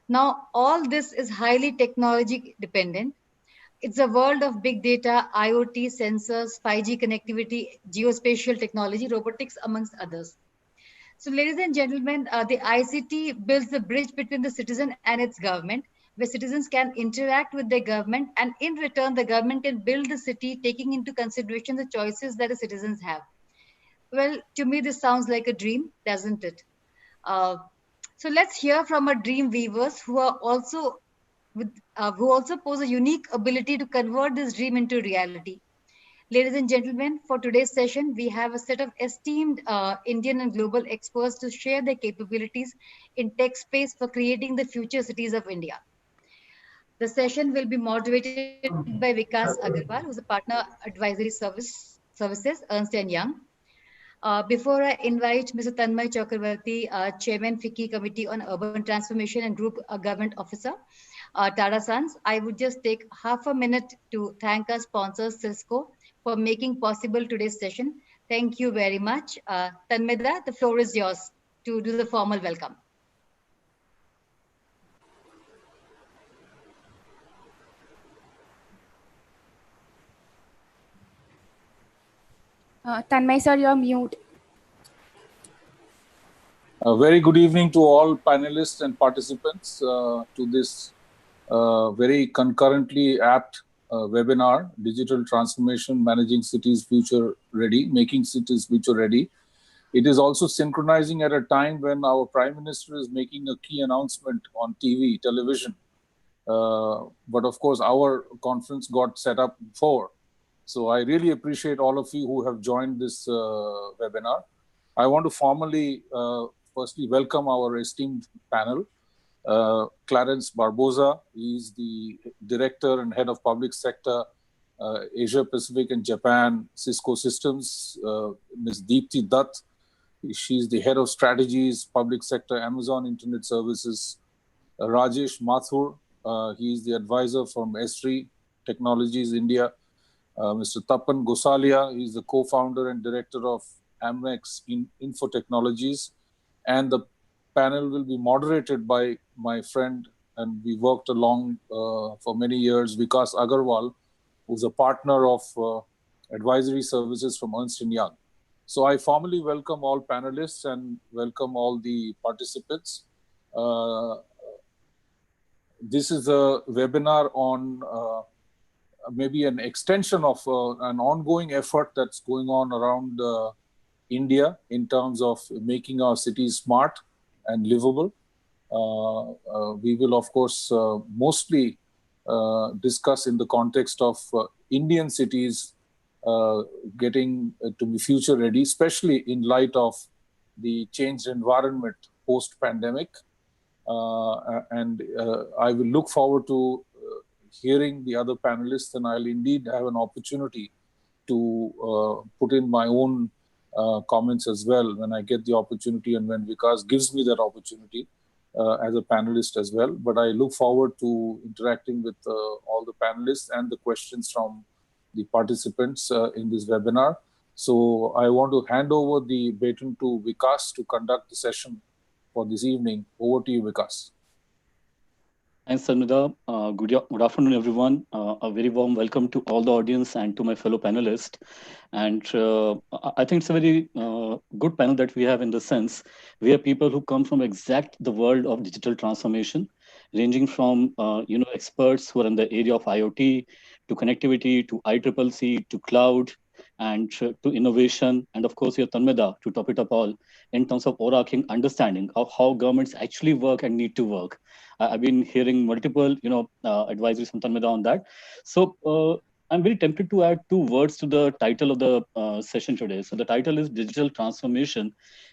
Now, all this is highly technology dependent. It's a world of big data, IoT, sensors, 5G connectivity, geospatial technology, robotics, amongst others. So, ladies and gentlemen, the ICT builds the bridge between the citizen and its government, where citizens can interact with their government, and in return, the government can build the city, taking into consideration the choices that the citizens have. Well, to me, this sounds like a dream, doesn't it? Uh, so let's hear from our dream weavers who are also who also pose a unique ability to convert this dream into reality. Ladies and gentlemen, for today's session, we have a set of esteemed Indian and global experts to share their capabilities in tech space for creating the future cities of India. The session will be moderated by Vikas Agarwal, who's a partner advisory services, Ernst& Young. Before I invite Mr. Tanmay Chakravarti, Chairman FICCI Committee on Urban Transformation and Group Government Officer, Tata Sons, I would just take half a minute to thank our sponsors, Cisco, for making possible today's session. Thank you very much. Tanmeda, the floor is yours to do the formal welcome. Tanmay sir, you're mute. A very good evening to all panelists and participants to this very concurrently apt webinar, Digital Transformation, Managing Cities Future Ready, Making Cities Future Ready. It is also synchronizing at a time when our Prime Minister is making a key announcement on television. But of course, our conference got set up before. So I really appreciate all of you who have joined this webinar. I want to formally firstly welcome our esteemed panel. Clarence Barbosa, he is the Director and Head of Public Sector, Asia Pacific and Japan, Cisco Systems. Ms. Deepti Dutt, she's the Head of Strategies, Public Sector, Amazon Internet Services. Rajesh Mathur, he is the advisor from Esri Technologies India. Mr. Tapan Gosalia, he is the co-founder and director of Amex Info Technologies. And the panel will be moderated by my friend, and we worked along for many years, Vikas Agarwal, who's a partner of advisory services from Ernst & Young. So I formally welcome all panelists and welcome all the participants. This is a webinar on maybe an extension of an ongoing effort that's going on around India in terms of making our cities smart and livable. We will, of course, mostly discuss in the context of Indian cities getting to be future ready, especially in light of the changed environment post-pandemic. And I will look forward to hearing the other panelists, and I'll indeed have an opportunity to put in my own comments as well when I get the opportunity and when Vikas gives me that opportunity as a panelist as well. But I look forward to interacting with all the panelists and the questions from the participants in this webinar. So I want to hand over the baton to Vikas to conduct the session for this evening. Over to you, Vikas. Thanks, Tanmeda. Good afternoon, everyone. A very warm welcome to all the audience and to my fellow panelists. And I think it's a very good panel that we have in the sense we have people who come from exact the world of digital transformation, ranging from experts who are in the area of IoT to connectivity to ICCC to cloud and to innovation, and of course, your Tanmeda to top it up all in terms of overarching understanding of how governments actually work and need to work. I've been hearing multiple, advisories from Tanmeda on that. So I'm very tempted to add two words to the title of the session today. So the title is Digital Transformation,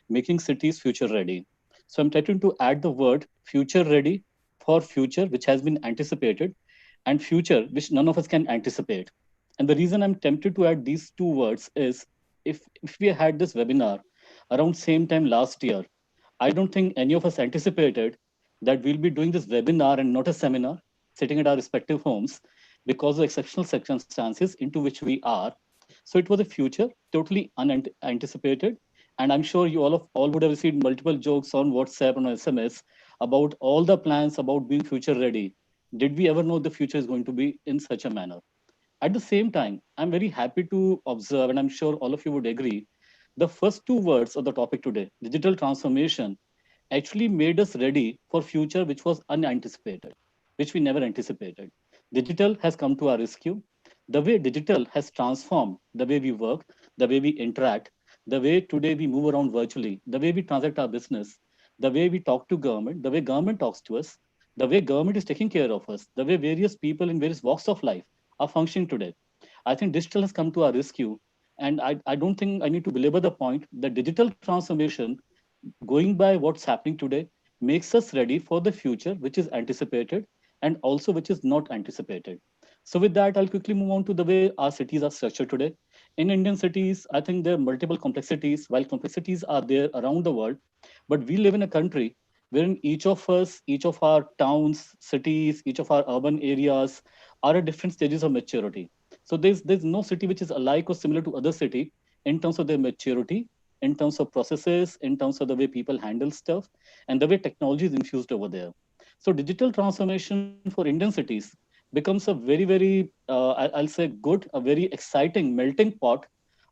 Making Cities Future Ready. So I'm tempted to add the word future ready for future, which has been anticipated, and future, which none of us can anticipate. And the reason I'm tempted to add these two words is if we had this webinar around same time last year, I don't think any of us anticipated that we'll be doing this webinar and not a seminar, sitting at our respective homes because of exceptional circumstances into which we are. So it was a future totally unanticipated. And I'm sure you all would have received multiple jokes on WhatsApp and SMS about all the plans about being future ready, did we ever know the future is going to be in such a manner? At the same time, I'm very happy to observe, and I'm sure all of you would agree, the first two words of the topic today, digital transformation, actually made us ready for future which was unanticipated, which we never anticipated. Digital has come to our rescue. The way digital has transformed the way we work, the way we interact, the way today we move around virtually, the way we transact our business, the way we talk to government, the way government talks to us, the way government is taking care of us, the way various people in various walks of life are functioning today. I think digital has come to our rescue. And I don't think I need to belabor the point that digital transformation, going by what's happening today, makes us ready for the future, which is anticipated and also which is not anticipated. So with that, I'll quickly move on to the way our cities are structured today. In Indian cities, I think there are multiple complexities. While complexities are there around the world, but we live in a country wherein each of us, each of our towns, cities, each of our urban areas are at different stages of maturity. So there's no city which is alike or similar to other city in terms of their maturity, in terms of processes, in terms of the way people handle stuff, and the way technology is infused over there. So digital transformation for Indian cities becomes a very, very, I'll say good, a very exciting melting pot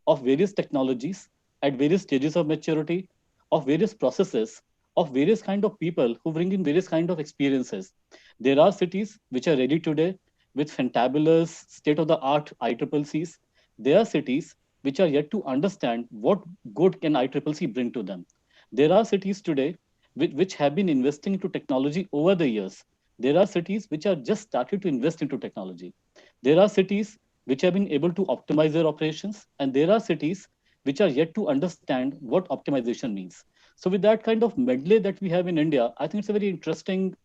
of various technologies at various stages of maturity, of various processes, of various kind of people who bring in various kind of experiences. There are cities which are ready today with fantabulous state-of-the-art ICCCs. There are cities which are yet to understand what good can ICCC bring to them. There are cities today which have been investing into technology over the years. There are cities which are just started to invest into technology. There are cities which have been able to optimize their operations, and there are cities which are yet to understand what optimization means. So with that kind of medley that we have in India, I think it's a very interesting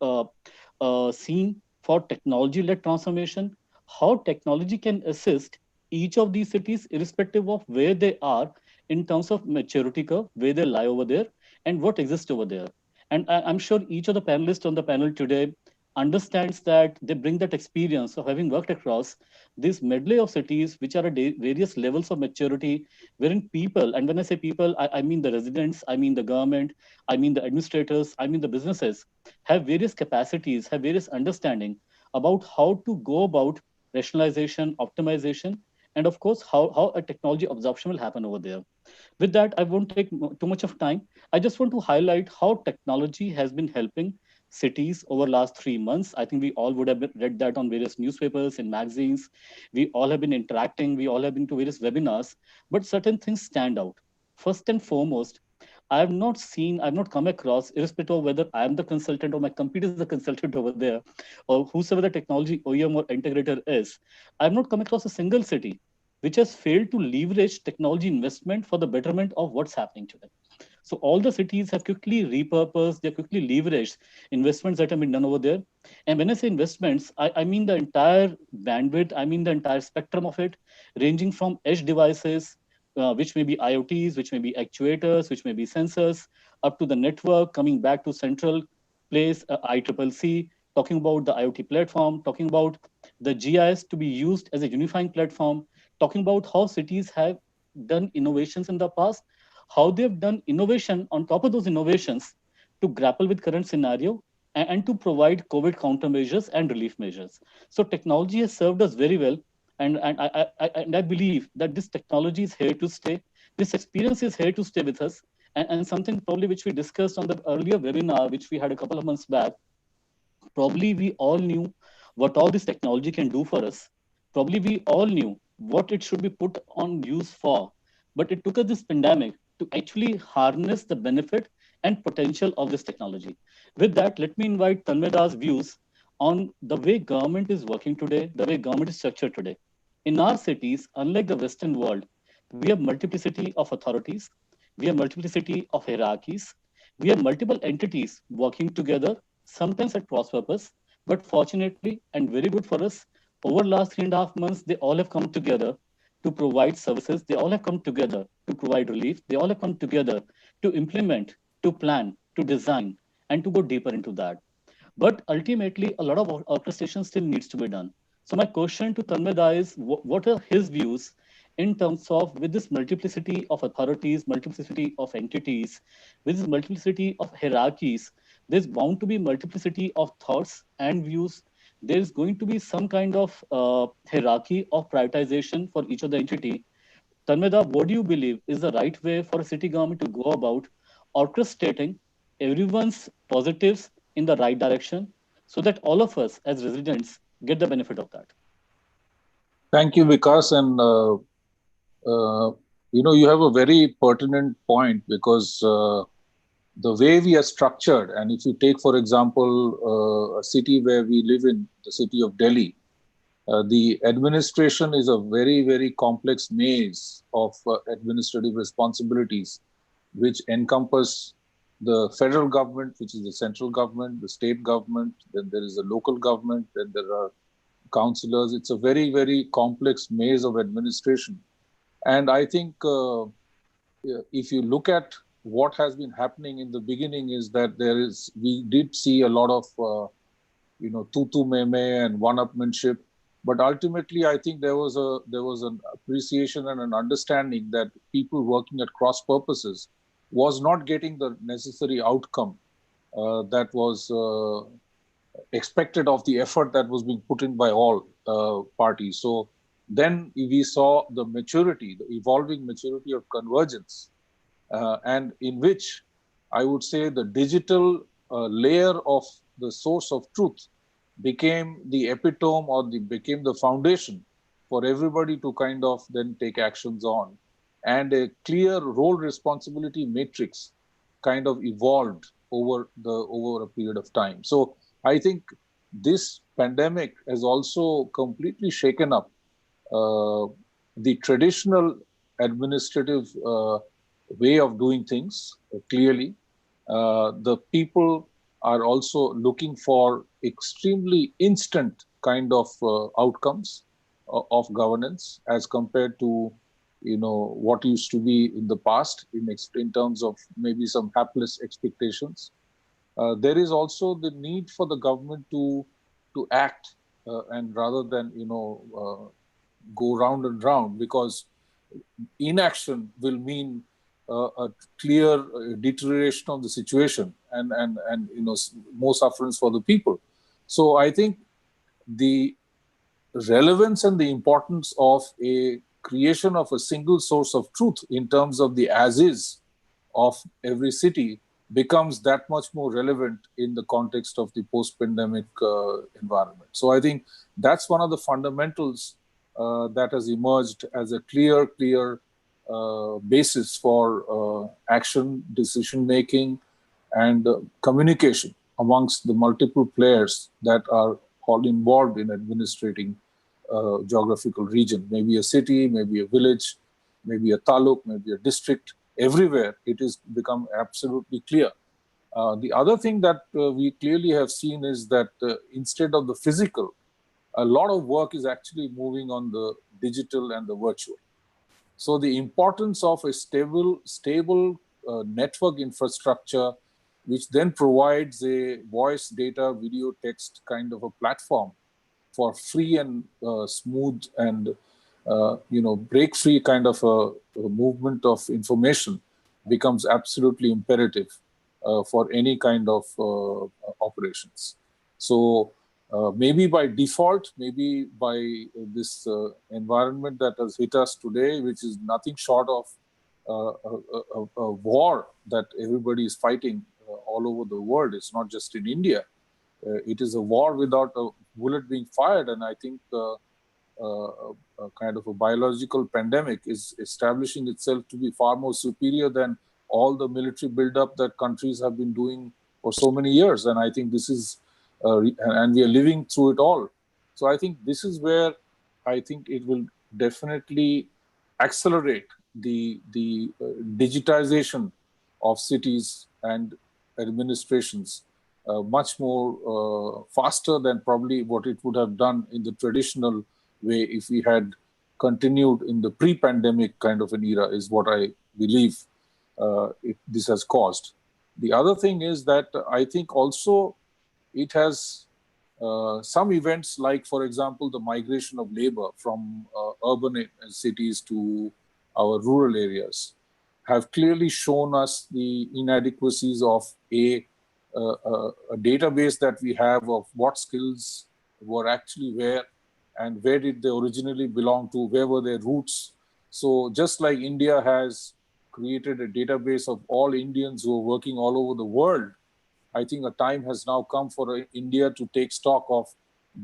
scene for technology-led transformation, how technology can assist each of these cities, irrespective of where they are in terms of maturity curve, where they lie over there, and what exists over there. And I'm sure each of the panelists on the panel today understands that they bring that experience of having worked across this medley of cities, which are at various levels of maturity, wherein people, and when I say people, I mean the residents, I mean the government, I mean the administrators, I mean the businesses, have various capacities, have various understanding about how to go about rationalization, optimization, and of course, how a technology absorption will happen over there. With that, I won't take too much of time. I just want to highlight how technology has been helping cities over last 3 months. I think we all would have read that on various newspapers and magazines. We all have been interacting. We all have been to various webinars, but certain things stand out. First and foremost, I've not come across, irrespective of whether I am the consultant or my company is the consultant over there, or whosoever the technology OEM or integrator is, I've not come across a single city which has failed to leverage technology investment for the betterment of what's happening today. So all the cities have quickly repurposed, they quickly leveraged investments that have been done over there. And when I say investments, I mean the entire bandwidth, I mean the entire spectrum of it, ranging from edge devices, which may be IoTs, which may be actuators, which may be sensors, up to the network, coming back to central place, ICCC, talking about the IoT platform, talking about the GIS to be used as a unifying platform, talking about how cities have done innovations in the past, how they've done innovation on top of those innovations to grapple with current scenario and to provide COVID countermeasures and relief measures. So technology has served us very well. And I believe that this technology is here to stay. This experience is here to stay with us. And something probably which we discussed on the earlier webinar, which we had a couple of months back, probably we all knew what all this technology can do for us. Probably we all knew what it should be put on use for. But it took us this pandemic to actually harness the benefit and potential of this technology. With that, let me invite Tanmay views on the way government is working today, the way government is structured today. In our cities, unlike the Western world, we have multiplicity of authorities, we have multiplicity of hierarchies, we have multiple entities working together, sometimes at cross purpose, but fortunately and very good for us, over the last 3.5 months, they all have come together to provide services. They all have come together to provide relief. They all have come together to implement, to plan, to design, and to go deeper into that. But ultimately, a lot of orchestration still needs to be done. So my question to Tanmay is, what are his views in terms of with this multiplicity of authorities, multiplicity of entities, with this multiplicity of hierarchies, there's bound to be multiplicity of thoughts and views. There's going to be some kind of hierarchy of prioritization for each of the entity. Tanmeda, what do you believe is the right way for a city government to go about orchestrating everyone's positives in the right direction so that all of us as residents get the benefit of that? Thank you, Vikas. And, you have a very pertinent point because the way we are structured, and if you take, for example, a city where we live in, the city of Delhi, the administration is a very, very complex maze of administrative responsibilities, which encompass the federal government, which is the central government, the state government, then there is a local government, then there are councillors. It's a very, very complex maze of administration. And I think if you look at what has been happening in the beginning is that we did see a lot of, tutu meme and one-upmanship. But ultimately, I think there was an appreciation and an understanding that people working at cross purposes was not getting the necessary outcome that was expected of the effort that was being put in by all parties. So then we saw the maturity, the evolving maturity of convergence, and in which I would say the digital layer of the source of truth became the epitome or became the foundation for everybody to kind of then take actions on. And a clear role responsibility matrix kind of evolved over a period of time. So I think this pandemic has also completely shaken up the traditional administrative way of doing things clearly. The people are also looking for extremely instant kind of outcomes of governance as compared to what used to be in the past in terms of maybe some hapless expectations. There is also the need for the government to act and rather than go round and round, because inaction will mean a clear deterioration of the situation and more sufferance for the people. So I think the relevance and the importance of a creation of a single source of truth in terms of the as is of every city becomes that much more relevant in the context of the post-pandemic environment. So I think that's one of the fundamentals that has emerged as a clear basis for action, decision-making, and communication amongst the multiple players that are all involved in administrating geographical region, maybe a city, maybe a village, maybe a taluk, maybe a district. Everywhere it is become absolutely clear. The other thing that we clearly have seen is that instead of the physical, a lot of work is actually moving on the digital and the virtual. So the importance of a stable network infrastructure, which then provides a voice, data, video, text kind of a platform for free and smooth and break-free kind of a movement of information becomes absolutely imperative for any kind of operations. So maybe by default, maybe by this environment that has hit us today, which is nothing short of a war that everybody is fighting all over the world. It's not just in India. It is a war without a bullet being fired, and I think a kind of a biological pandemic is establishing itself to be far more superior than all the military buildup that countries have been doing for so many years. And I think this is, and we are living through it all. So I think this is where I think it will definitely accelerate the digitization of cities and administrations much more faster than probably what it would have done in the traditional way if we had continued in the pre-pandemic kind of an era, is what I believe this has caused. The other thing is that I think also it has some events like, for example, the migration of labor from urban cities to our rural areas have clearly shown us the inadequacies of a database that we have of what skills were actually where and where did they originally belong to, where were their roots. So just like India has created a database of all Indians who are working all over the world, I think a time has now come for India to take stock of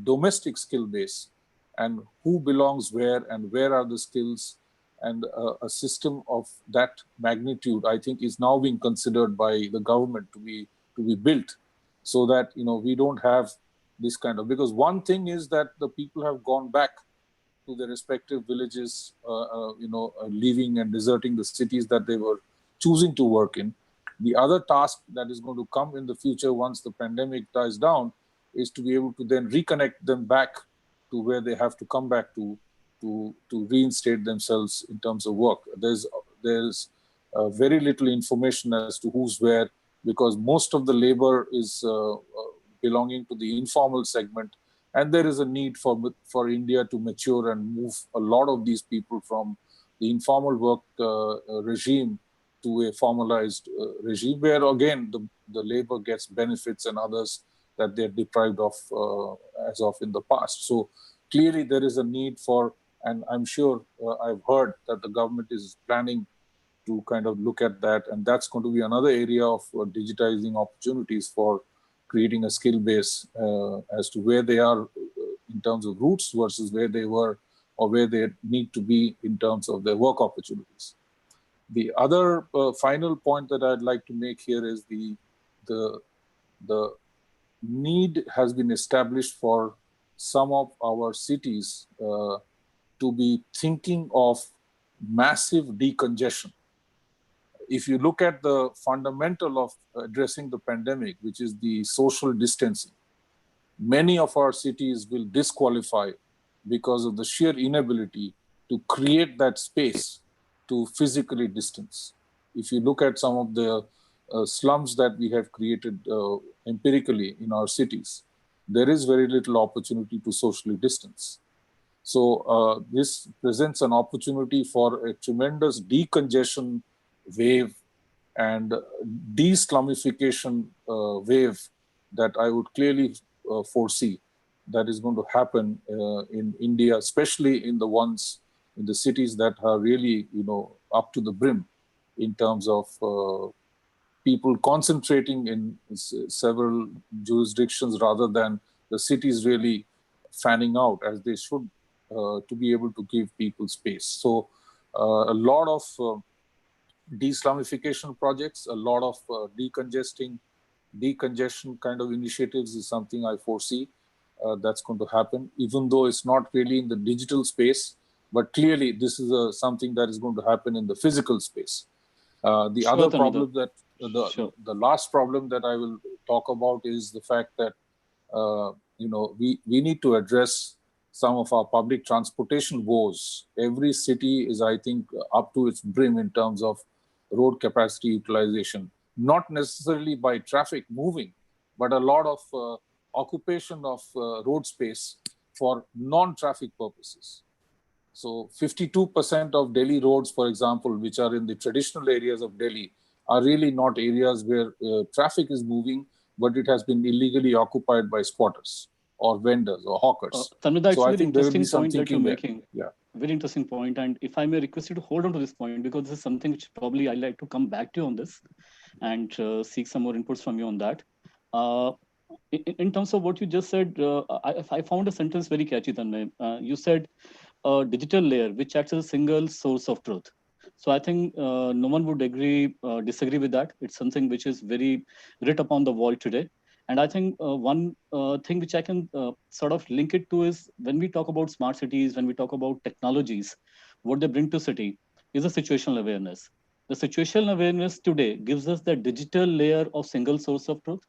domestic skill base and who belongs where and where are the skills, and a system of that magnitude, I think, is now being considered by the government to be built, so that we don't have this kind of, because one thing is that the people have gone back to their respective villages, leaving and deserting the cities that they were choosing to work in. The other task that is going to come in the future once the pandemic dies down is to be able to then reconnect them back to where they have to come back to reinstate themselves in terms of work. There's very little information as to who's where, because most of the labor is belonging to the informal segment, and there is a need for India to mature and move a lot of these people from the informal work regime to a formalized regime, where again the labor gets benefits and others that they're deprived of as of in the past. So clearly there is a need for, and I'm sure I've heard that the government is planning to kind of look at that, and that's going to be another area of digitizing opportunities for creating a skill base as to where they are in terms of roots versus where they were or where they need to be in terms of their work opportunities. The other final point that I'd like to make here is the need has been established for some of our cities to be thinking of massive decongestion. If you look at the fundamental of addressing the pandemic, which is the social distancing, many of our cities will disqualify because of the sheer inability to create that space to physically distance. If you look at some of the slums that we have created empirically in our cities, there is very little opportunity to socially distance. So this presents an opportunity for a tremendous decongestion wave and de-slumification wave that I would clearly foresee that is going to happen in India, especially in the cities that are really, up to the brim in terms of people concentrating in several jurisdictions rather than the cities really fanning out as they should to be able to give people space. So a lot of de-slumification projects, a lot of decongestion kind of initiatives is something I foresee that's going to happen, even though it's not really in the digital space, but clearly this is something that is going to happen in the physical space. The other problem that, the last problem that I will talk about is the fact that, we need to address some of our public transportation woes. Every city is, I think, up to its brim in terms of road capacity utilization, not necessarily by traffic moving, but a lot of occupation of road space for non-traffic purposes. So 52% of Delhi roads, for example, which are in the traditional areas of Delhi, are really not areas where traffic is moving, but it has been illegally occupied by squatters or vendors or hawkers. Tanmida, so I think there will be some thinking that you're making. Yeah. Very interesting point. And if I may request you to hold on to this point, because this is something which probably I'd like to come back to on this and seek some more inputs from you on that. In terms of what you just said, I found a sentence very catchy, Tanmay. You said a digital layer, which acts as a single source of truth. So I think no one would disagree with that. It's something which is very writ upon the wall today. And I think one thing which I can sort of link it to is when we talk about smart cities, when we talk about technologies, what they bring to city is a situational awareness. The situational awareness today gives us the digital layer of single source of truth.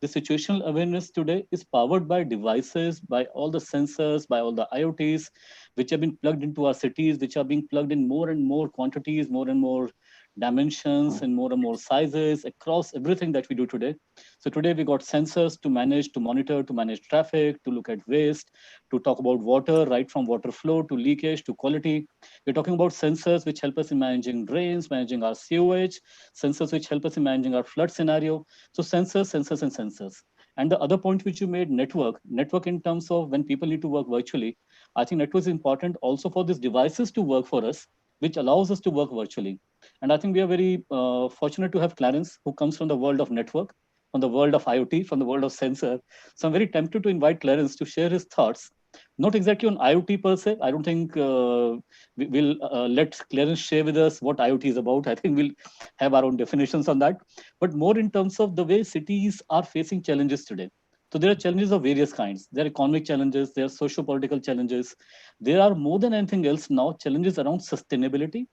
The situational awareness today is powered by devices, by all the sensors, by all the IoTs, which have been plugged into our cities, which are being plugged in more and more quantities, more and more dimensions and more sizes across everything that we do today. So today we got sensors to manage, to monitor, to manage traffic, to look at waste, to talk about water, right from water flow to leakage to quality. We're talking about sensors which help us in managing drains, managing our sewage, sensors which help us in managing our flood scenario. So sensors, sensors, and sensors. And the other point which you made, network in terms of when people need to work virtually. I think network is important also for these devices to work for us, which allows us to work virtually. And I think we are very fortunate to have Clarence, who comes from the world of network, from the world of IoT, from the world of sensor. So I'm very tempted to invite Clarence to share his thoughts, not exactly on IoT per se. I don't think we'll let Clarence share with us what IoT is about. I think we'll have our own definitions on that, but more in terms of the way cities are facing challenges today. So there are challenges of various kinds. There are economic challenges, there are socio-political challenges. There are more than anything else now challenges around sustainability,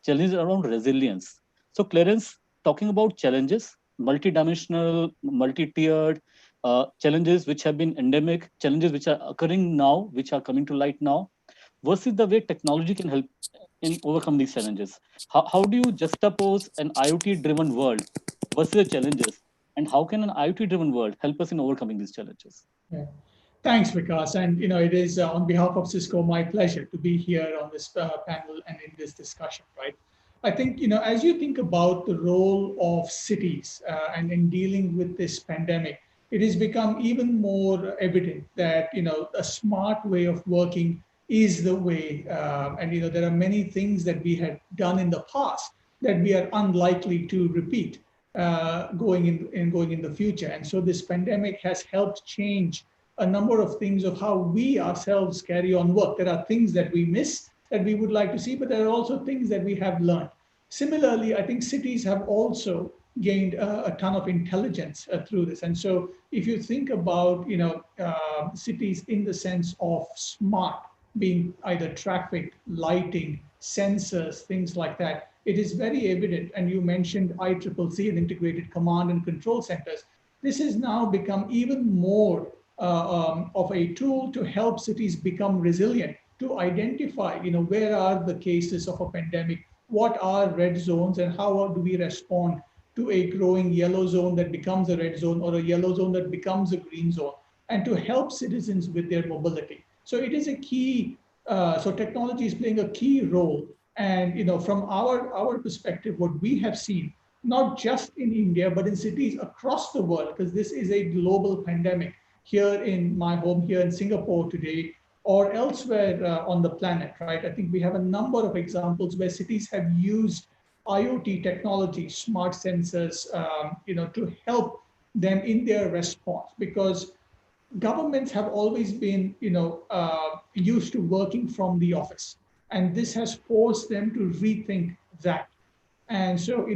challenges around resilience. So Clarence, talking about challenges, multidimensional, multi-tiered, challenges which have been endemic, challenges which are occurring now, which are coming to light now, versus the way technology can help in overcome these challenges. How do you juxtapose an IoT-driven world versus the challenges? And how can an IoT-driven world help us in overcoming these challenges? Yeah. Thanks, Vikas. And it is on behalf of Cisco my pleasure to be here on this panel and in this discussion, right? I think as you think about the role of cities and in dealing with this pandemic, it has become even more evident that a smart way of working is the way. And there are many things that we had done in the past that we are unlikely to repeat going in the future. And so this pandemic has helped change a number of things of how we ourselves carry on work. There are things that we miss that we would like to see, but there are also things that we have learned. Similarly, I think cities have also gained a ton of intelligence through this. And so if you think about cities in the sense of smart, being either traffic, lighting, sensors, things like that, it is very evident. And you mentioned ICCC and integrated command and control centers. This has now become even more of a tool to help cities become resilient, to identify, where are the cases of a pandemic, what are red zones, and how do we respond to a growing yellow zone that becomes a red zone or a yellow zone that becomes a green zone, and to help citizens with their mobility. So it is a key, so technology is playing a key role. And from our perspective, what we have seen, not just in India, but in cities across the world, because this is a global pandemic, here in my home, here in Singapore today, or elsewhere on the planet, right? I think we have a number of examples where cities have used IoT technology, smart sensors, to help them in their response, because governments have always been, used to working from the office, and this has forced them to rethink that. And so,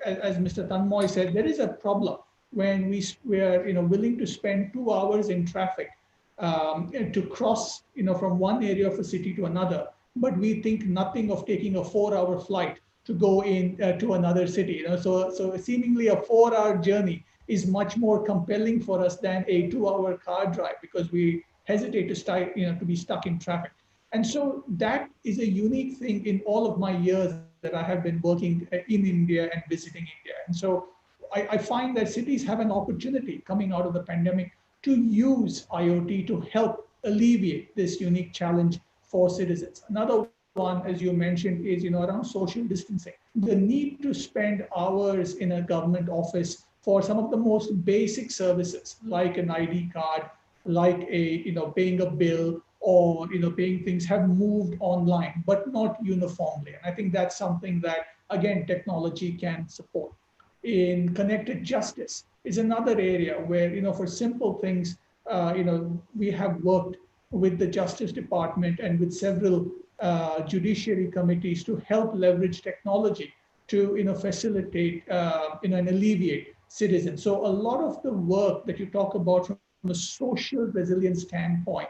as Mr. Tanmoy said, there is a problem when we are willing to spend 2 hours in traffic to cross from one area of a city to another, but we think nothing of taking a 4-hour flight to go in to another city. So seemingly a 4-hour journey is much more compelling for us than a 2-hour car drive, because we hesitate to be stuck in traffic. And so that is a unique thing in all of my years that I have been working in India and visiting India. And so I find that cities have an opportunity coming out of the pandemic to use IoT to help alleviate this unique challenge for citizens. Another one, as you mentioned, is around social distancing. The need to spend hours in a government office for some of the most basic services, like an ID card, like paying a bill, or paying things, have moved online, but not uniformly. And I think that's something that, again, technology can support. In connected justice is another area where, for simple things, we have worked with the Justice Department and with several judiciary committees to help leverage technology to, facilitate and alleviate citizens. So a lot of the work that you talk about from a social resilience standpoint,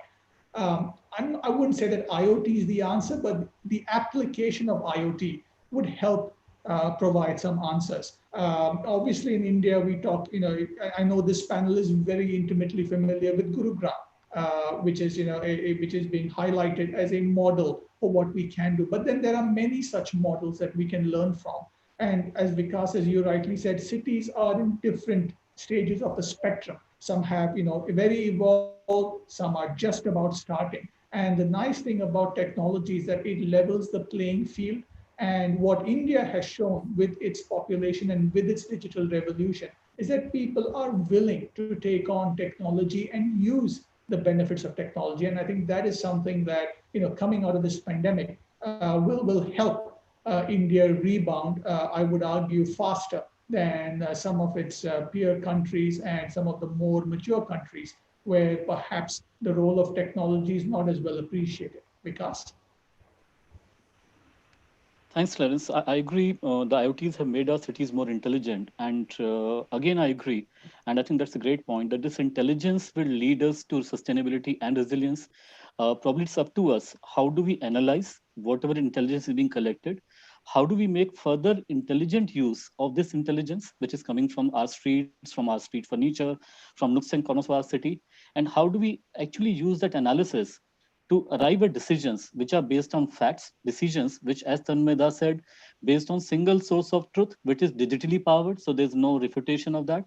I wouldn't say that IoT is the answer, but the application of IoT would help provide some answers. Obviously, in India, we talk, I know this panel is very intimately familiar with Gurugram. which is, which is being highlighted as a model for what we can do. But then there are many such models that we can learn from. And as Vikas, as you rightly said, cities are in different stages of the spectrum. Some have, very evolved, some are just about starting. And the nice thing about technology is that it levels the playing field. And what India has shown with its population and with its digital revolution is that people are willing to take on technology and use the benefits of technology. And I think that is something that, coming out of this pandemic, will help India rebound, I would argue, faster than some of its peer countries and some of the more mature countries where perhaps the role of technology is not as well appreciated. Vikas? Thanks, Clarence. I agree. The IoTs have made our cities more intelligent. And again, I agree. And I think that's a great point that this intelligence will lead us to sustainability and resilience. Probably it's up to us. How do we analyze whatever intelligence is being collected? How do we make further intelligent use of this intelligence, which is coming from our streets, from our street furniture, from nooks and corners of our city? And how do we actually use that analysis to arrive at decisions which are based on facts, decisions which, as Tanmay said, based on single source of truth, which is digitally powered, so there's no refutation of that.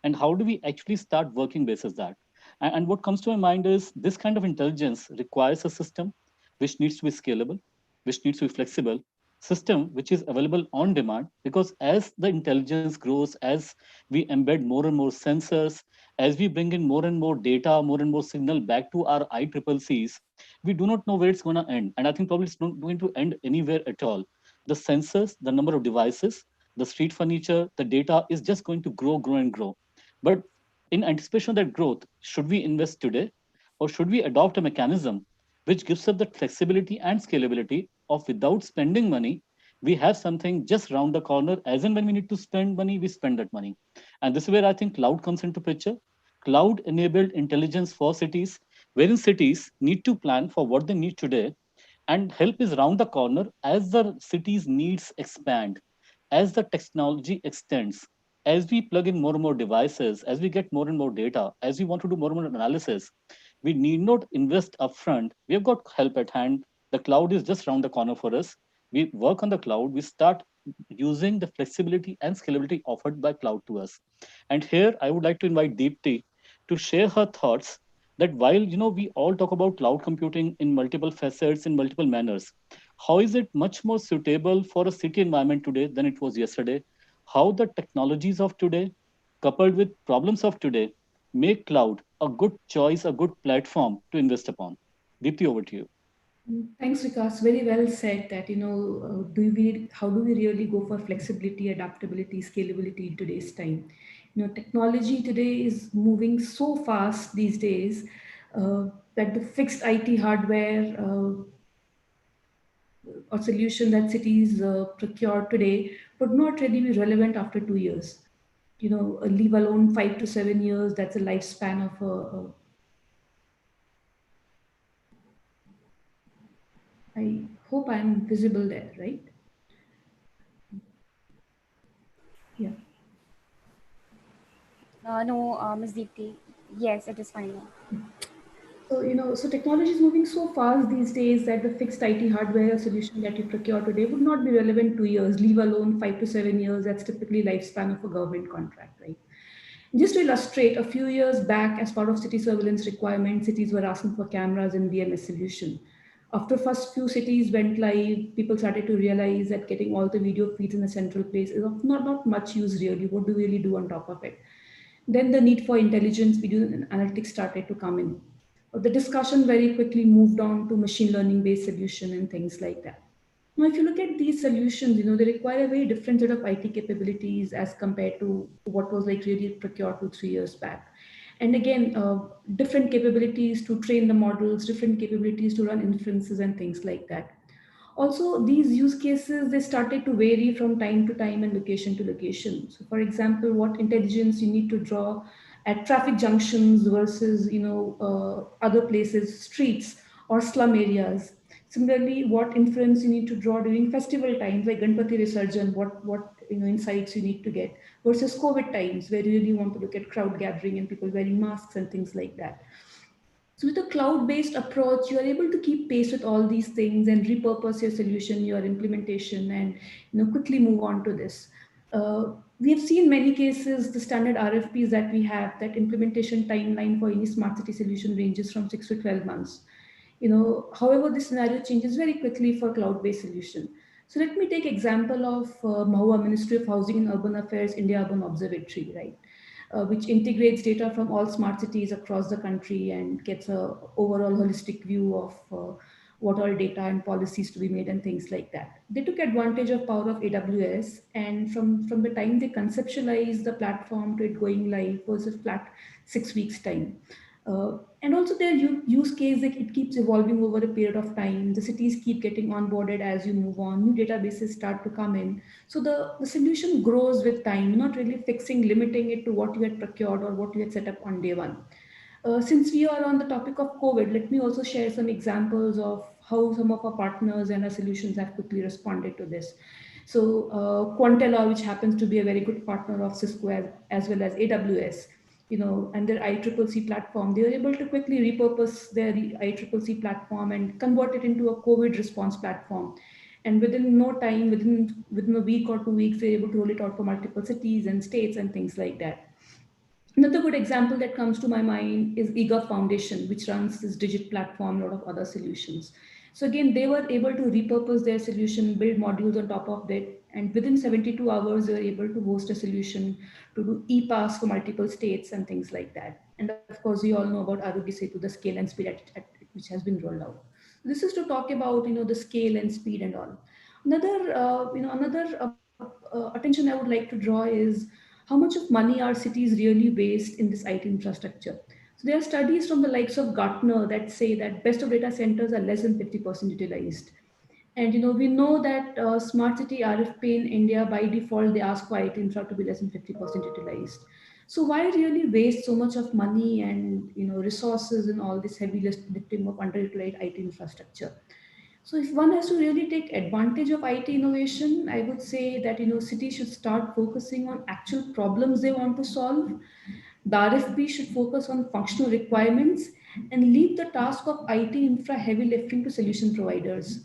And how do we actually start working basis that? And what comes to my mind is this kind of intelligence requires a system which needs to be scalable, which needs to be flexible, system which is available on demand, because as the intelligence grows, as we embed more and more sensors, as we bring in more and more data, more and more signal back to our ICCCs, we do not know where it's going to end. And I think probably it's not going to end anywhere at all. The sensors, the number of devices, the street furniture, the data is just going to grow, grow, and grow. But in anticipation of that growth, should we invest today, or should we adopt a mechanism which gives us the flexibility and scalability of, without spending money, we have something just round the corner, as and when we need to spend money, we spend that money. And this is where I think cloud comes into picture. Cloud enabled intelligence for cities, wherein cities need to plan for what they need today, and help is round the corner as the city's needs expand, as the technology extends, as we plug in more and more devices, as we get more and more data, as we want to do more and more analysis. We need not invest upfront. We have got help at hand. The cloud is just around the corner for us. We work on the cloud. We start using the flexibility and scalability offered by cloud to us. And here I would like to invite Deepti to share her thoughts that while we all talk about cloud computing in multiple facets, in multiple manners, how is it much more suitable for a city environment today than it was yesterday? How the technologies of today coupled with problems of today make cloud a good choice, a good platform to invest upon. Deepti, over to you. Thanks, Vikas. Very well said that, how do we really go for flexibility, adaptability, scalability in today's time? Technology today is moving so fast these days that the fixed IT hardware or solution that cities procure today would not really be relevant after 2 years. Leave alone 5 to 7 years, that's a lifespan of I hope I'm visible there, right? Yeah. No, Ms. Deepti. Yes, it is fine now. So technology is moving so fast these days that the fixed IT hardware solution that you procure today would not be relevant 2 years, leave alone 5 to 7 years. That's typically lifespan of a government contract, right? Just to illustrate, a few years back, as part of city surveillance requirements, cities were asking for cameras in VMS solution. After first few cities went live, people started to realize that getting all the video feeds in a central place is of not much use really. What do we really do on top of it? Then the need for intelligence, video and analytics started to come in. The discussion very quickly moved on to machine learning based solution and things like that. Now, if you look at these solutions, they require a very different set of IT capabilities as compared to what was like really procured 2-3 years back. And again, different capabilities to train the models, different capabilities to run inferences and things like that. Also, these use cases, they started to vary from time to time and location to location. So for example, what intelligence you need to draw at traffic junctions versus, other places, streets or slum areas. Similarly, what inference you need to draw during festival times like Ganpati Visarjan, what insights you need to get versus COVID times where you really want to look at crowd gathering and people wearing masks and things like that. So with a cloud-based approach, you are able to keep pace with all these things and repurpose your solution, your implementation, and quickly move on to this. We have seen many cases the standard RFPs that we have, that implementation timeline for any smart city solution ranges from 6 to 12 months. However, this scenario changes very quickly for cloud-based solution. So let me take example of Mahua Ministry of Housing and Urban Affairs India Urban Observatory, right? Which integrates data from all smart cities across the country and gets a overall holistic view of what all data and policies to be made and things like that. They took advantage of power of AWS, and from the time they conceptualized the platform to it going live was a flat 6 weeks time. And also their use case, like, it keeps evolving over a period of time. The cities keep getting onboarded as you move on. New databases start to come in. So the solution grows with time, not really fixing, limiting it to what you had procured or what you had set up on day one. Since we are on the topic of COVID, let me also share some examples of how some of our partners and our solutions have quickly responded to this. So Quantella, which happens to be a very good partner of Cisco as well as AWS, and their ICCC platform, they were able to quickly repurpose their ICCC platform and convert it into a COVID response platform. And within no time, within a week or 2 weeks, they're able to roll it out for multiple cities and states and things like that. Another good example that comes to my mind is eGov Foundation, which runs this Digit platform, a lot of other solutions. So again, they were able to repurpose their solution, build modules on top of it, and within 72 hours, they were able to host a solution to do e-pass for multiple states and things like that. And of course, we all know about Arogya Setu, the scale and speed at which has been rolled out. This is to talk about the scale and speed and all. Another attention I would like to draw is how much of money our cities really waste in this IT infrastructure. So there are studies from the likes of Gartner that say that best of data centers are less than 50% utilized. And we know that smart city RFP in India, by default, they ask for IT infra to be less than 50% utilized. So why really waste so much of money and resources in all this heavy lifting of underutilized IT infrastructure? So if one has to really take advantage of IT innovation, I would say that cities should start focusing on actual problems they want to solve. The RFP should focus on functional requirements and leave the task of IT infra heavy lifting to solution providers.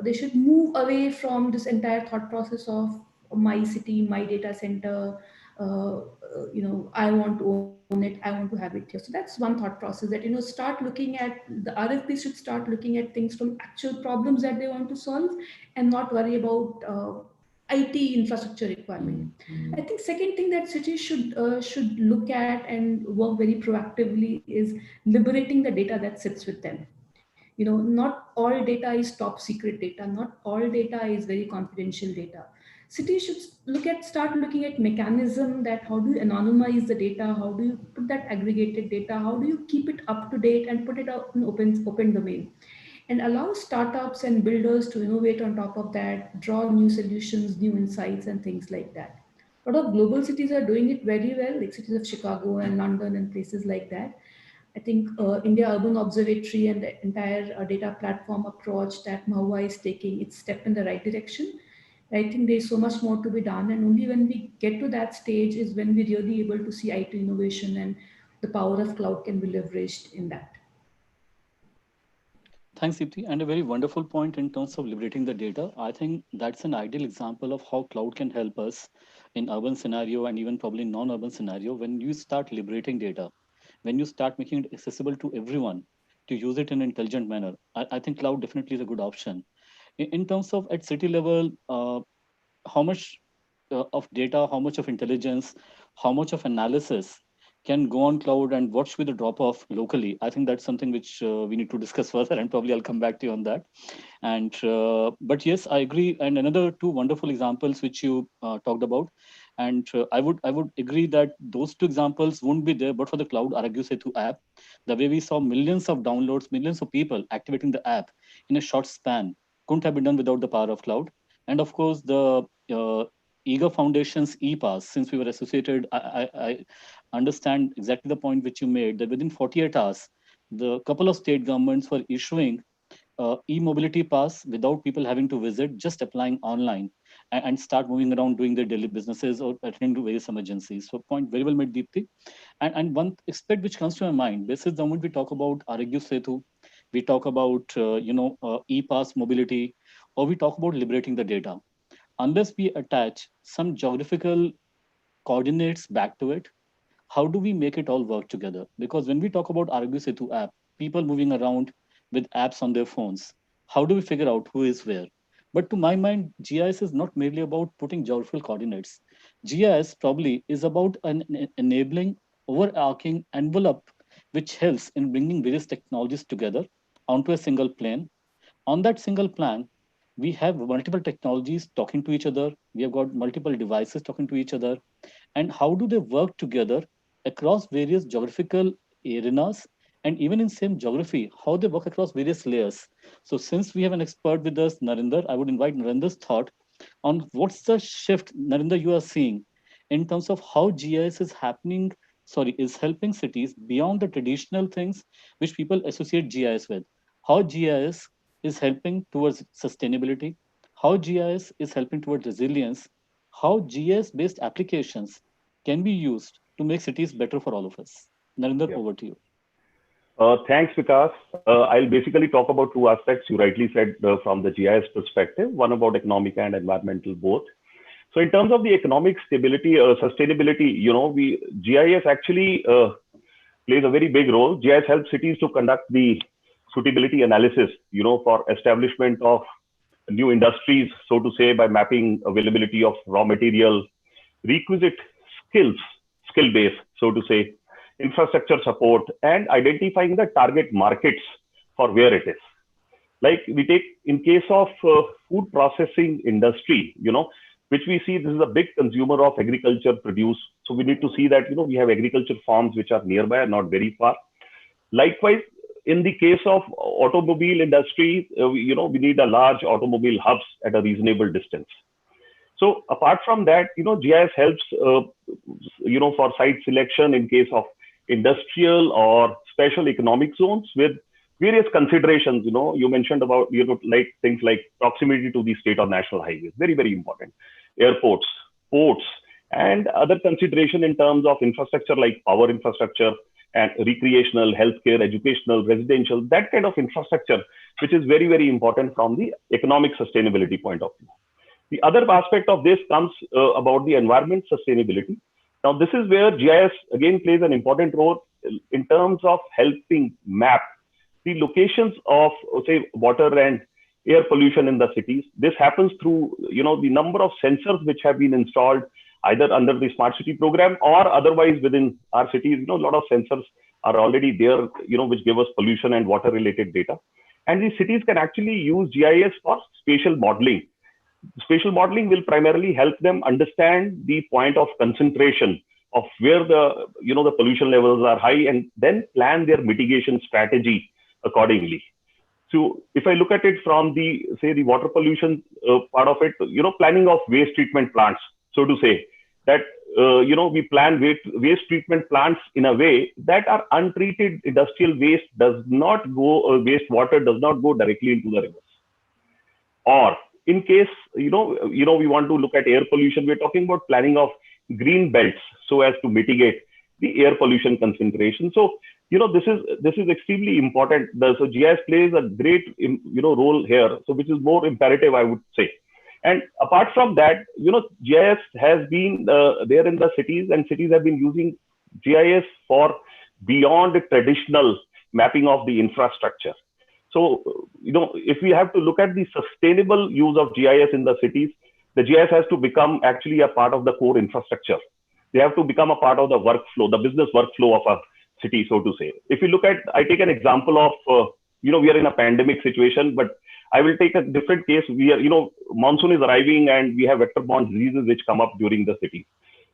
They should move away from this entire thought process of my city, my data center. I want to own it, I want to have it here. So that's one thought process, that start looking at the RFP should start looking at things from actual problems that they want to solve, and not worry about IT infrastructure requirement. I think second thing that cities should look at and work very proactively is liberating the data that sits with them. Not all data is top secret data, not all data is very confidential data. Cities should start looking at mechanism, that how do you anonymize the data, how do you put that aggregated data, how do you keep it up to date and put it out in open domain, and allow startups and builders to innovate on top of that, draw new solutions, new insights and things like that. A lot of global cities are doing it very well, like cities of Chicago and London and places like that. I think India Urban Observatory and the entire data platform approach that Mahua is taking, it's step in the right direction. I think there's so much more to be done, and only when we get to that stage is when we're really able to see IT innovation and the power of cloud can be leveraged in that. Thanks, Deepti. And a very wonderful point in terms of liberating the data. I think that's an ideal example of how cloud can help us in urban scenario and even probably non-urban scenario. When you start liberating data, when you start making it accessible to everyone to use it in an intelligent manner, I think cloud definitely is a good option. In terms of at city level, how much of data, how much of intelligence, how much of analysis can go on cloud, and what should be the drop off locally? I think that's something which we need to discuss further, and probably I'll come back to you on that. And but yes, I agree. And another two wonderful examples which you talked about, and I would agree that those two examples won't be there but for the cloud Arogya Setu app. The way we saw millions of downloads, millions of people activating the app in a short span couldn't have been done without the power of cloud. And of course, the eGov Foundation's ePass, since we were associated, I understand exactly the point which you made, that within 48 hours, the couple of state governments were issuing e-mobility pass without people having to visit, just applying online. and start moving around doing their daily businesses or attending to various emergencies. So point very well made, Deepti. And one aspect which comes to my mind, this is the moment we talk about Arogya Setu, we talk about e-pass mobility, or we talk about liberating the data. Unless we attach some geographical coordinates back to it, how do we make it all work together? Because when we talk about Arogya Setu app, people moving around with apps on their phones, how do we figure out who is where? But to my mind, GIS is not merely about putting geographical coordinates. GIS probably is about an enabling overarching envelope which helps in bringing various technologies together onto a single plane. On that single plan, we have multiple technologies talking to each other. We have got multiple devices talking to each other. And how do they work together across various geographical arenas, and even in same geography, how they work across various layers? So since we have an expert with us, Narinder, I would invite Narinder's thought on what's the shift, Narinder, you are seeing in terms of how GIS is helping cities beyond the traditional things which people associate GIS with. How GIS is helping towards sustainability, how GIS is helping towards resilience, how GIS-based applications can be used to make cities better for all of us. Narinder, over to you. Thanks, Vikas. I'll basically talk about two aspects. You rightly said from the GIS perspective, one about economic and environmental both. So in terms of the economic stability, sustainability, GIS actually plays a very big role. GIS helps cities to conduct the suitability analysis, for establishment of new industries, so to say, by mapping availability of raw material, requisite skill base, so to say, infrastructure support, and identifying the target markets for where it is. Like we take in case of food processing industry, which we see this is a big consumer of agriculture produce. So we need to see that, we have agriculture farms which are nearby, not very far. Likewise, in the case of automobile industry, we need a large automobile hubs at a reasonable distance. So apart from that, GIS helps, for site selection in case of industrial or special economic zones with various considerations. You mentioned about, like things like proximity to the state or national highways, very, very important. Airports, ports, and other consideration in terms of infrastructure like power infrastructure and recreational, healthcare, educational, residential, that kind of infrastructure, which is very, very important from the economic sustainability point of view. The other aspect of this comes about the environment sustainability. Now, this is where GIS again plays an important role in terms of helping map the locations of, say, water and air pollution in the cities. This happens through, the number of sensors which have been installed either under the smart city program or otherwise within our cities. A lot of sensors are already there, which give us pollution and water related data. And these cities can actually use GIS for spatial modeling. Spatial modeling will primarily help them understand the point of concentration of where the, the pollution levels are high, and then plan their mitigation strategy accordingly. So if I look at it from the, say, the water pollution part of it, planning of waste treatment plants, so to say, that, we plan waste treatment plants in a way that our untreated industrial waste does not go, wastewater does not go directly into the rivers. Or in case, we want to look at air pollution, we're talking about planning of green belts so as to mitigate the air pollution concentration. So, this is extremely important. So GIS plays a great, role here. So which is more imperative, I would say. And apart from that, GIS has been there in the cities, and cities have been using GIS for beyond traditional mapping of the infrastructure. So, if we have to look at the sustainable use of GIS in the cities, the GIS has to become actually a part of the core infrastructure. They have to become a part of the workflow, the business workflow of a city, so to say. If you look at, I take an example of, we are in a pandemic situation, but I will take a different case. We are, monsoon is arriving and we have vector-borne diseases which come up during the city.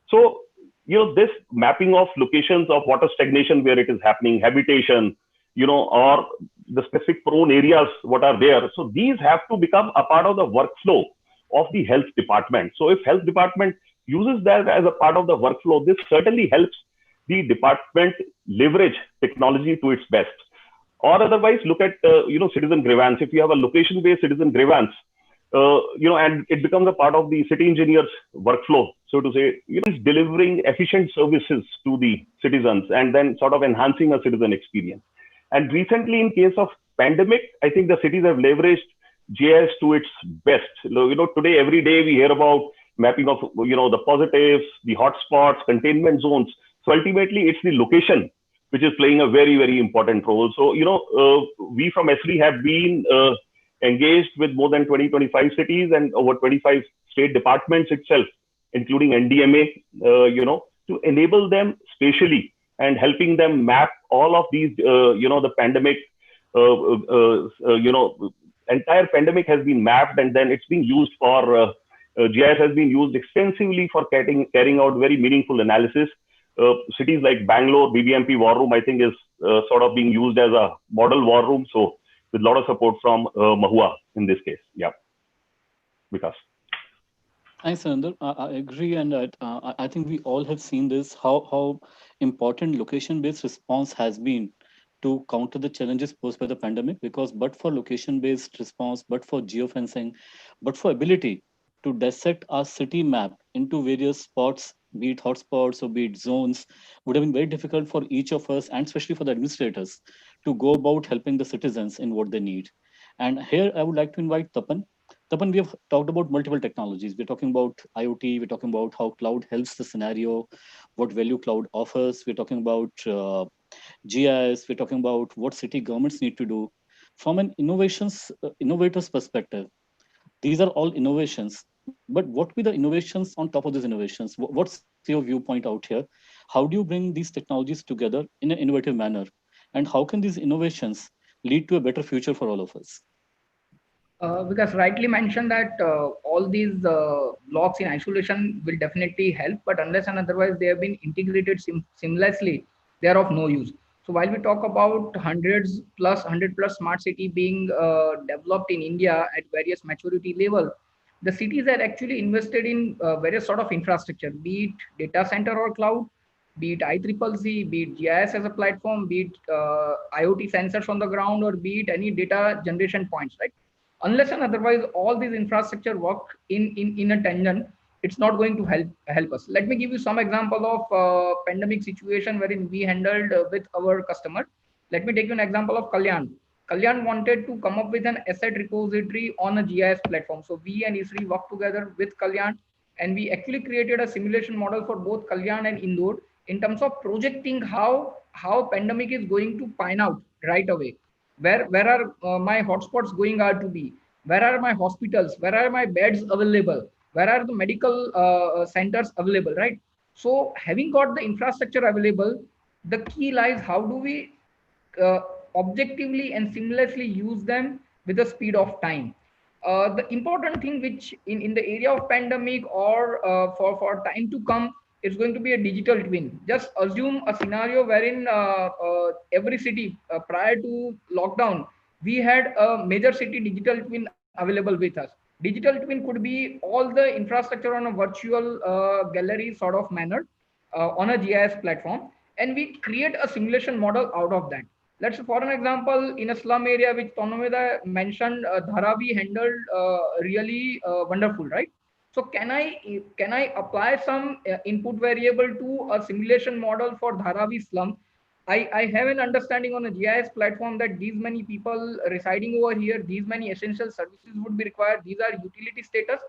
So, this mapping of locations of water stagnation where it is happening, habitation, or the specific prone areas, what are there. So these have to become a part of the workflow of the health department. So if health department uses that as a part of the workflow, this certainly helps the department leverage technology to its best. Or otherwise, look at, citizen grievance. If you have a location-based citizen grievance, and it becomes a part of the city engineer's workflow, so to say, is delivering efficient services to the citizens and then sort of enhancing a citizen experience. And recently, in case of pandemic, I think the cities have leveraged GIS to its best. Today, every day we hear about mapping of, the positives, the hotspots, containment zones. So ultimately, it's the location which is playing a very, very important role. So, we from Esri have been engaged with more than 20-25 cities and over 25 state departments itself, including NDMA, to enable them spatially and helping them map all of these, the pandemic, entire pandemic has been mapped, and then it's being used for, GIS has been used extensively for carrying out very meaningful analysis. Cities like Bangalore, BBMP War Room, I think is sort of being used as a model war room. So with a lot of support from Mahua in this case. Yeah. Vikas. Thanks, Surinder. I agree, and I think we all have seen this, how important location-based response has been to counter the challenges posed by the pandemic, because but for location-based response, but for geofencing, but for ability to dissect our city map into various spots, be it hotspots or be it zones, would have been very difficult for each of us, and especially for the administrators, to go about helping the citizens in what they need. And here I would like to invite Tapan. Tapan, we have talked about multiple technologies. We're talking about IoT, we're talking about how cloud helps the scenario, what value cloud offers. We're talking about GIS, we're talking about what city governments need to do. From an innovator's perspective, these are all innovations, but what be the innovations on top of these innovations? What's your viewpoint out here? How do you bring these technologies together in an innovative manner? And how can these innovations lead to a better future for all of us? Because rightly mentioned that all these blocks in isolation will definitely help, but unless and otherwise they have been integrated seamlessly, they are of no use. So while we talk about 100 plus smart city being developed in India at various maturity level, the cities are actually invested in various sort of infrastructure, be it data center or cloud, be it ICCC, be it GIS as a platform, be it IoT sensors on the ground, or be it any data generation points, right? Unless and otherwise all these infrastructure work in a tangent, it's not going to help us. Let me give you some example of pandemic situation wherein we handled with our customer. Let me take you an example of Kalyan. Kalyan wanted to come up with an asset repository on a GIS platform. So we and Esri worked together with Kalyan, and we actually created a simulation model for both Kalyan and Indore in terms of projecting how pandemic is going to pan out right away. Where are my hotspots going to be? Where are my hospitals? Where are my beds available? Where are the medical centers available, right? So having got the infrastructure available, the key lies how do we objectively and seamlessly use them with the speed of time. The important thing which in the area of pandemic or for time to come, it's going to be a digital twin. Just assume a scenario wherein every city prior to lockdown, we had a major city digital twin available with us. Digital twin could be all the infrastructure on a virtual gallery sort of manner on a GIS platform, and we create a simulation model out of that. Let's say, for an example, in a slum area which Tanumeda mentioned, Dharavi handled really wonderful, right? So can I apply some input variable to a simulation model for Dharavi slum? I have an understanding on a GIS platform that these many people residing over here, these many essential services would be required. These are utility status,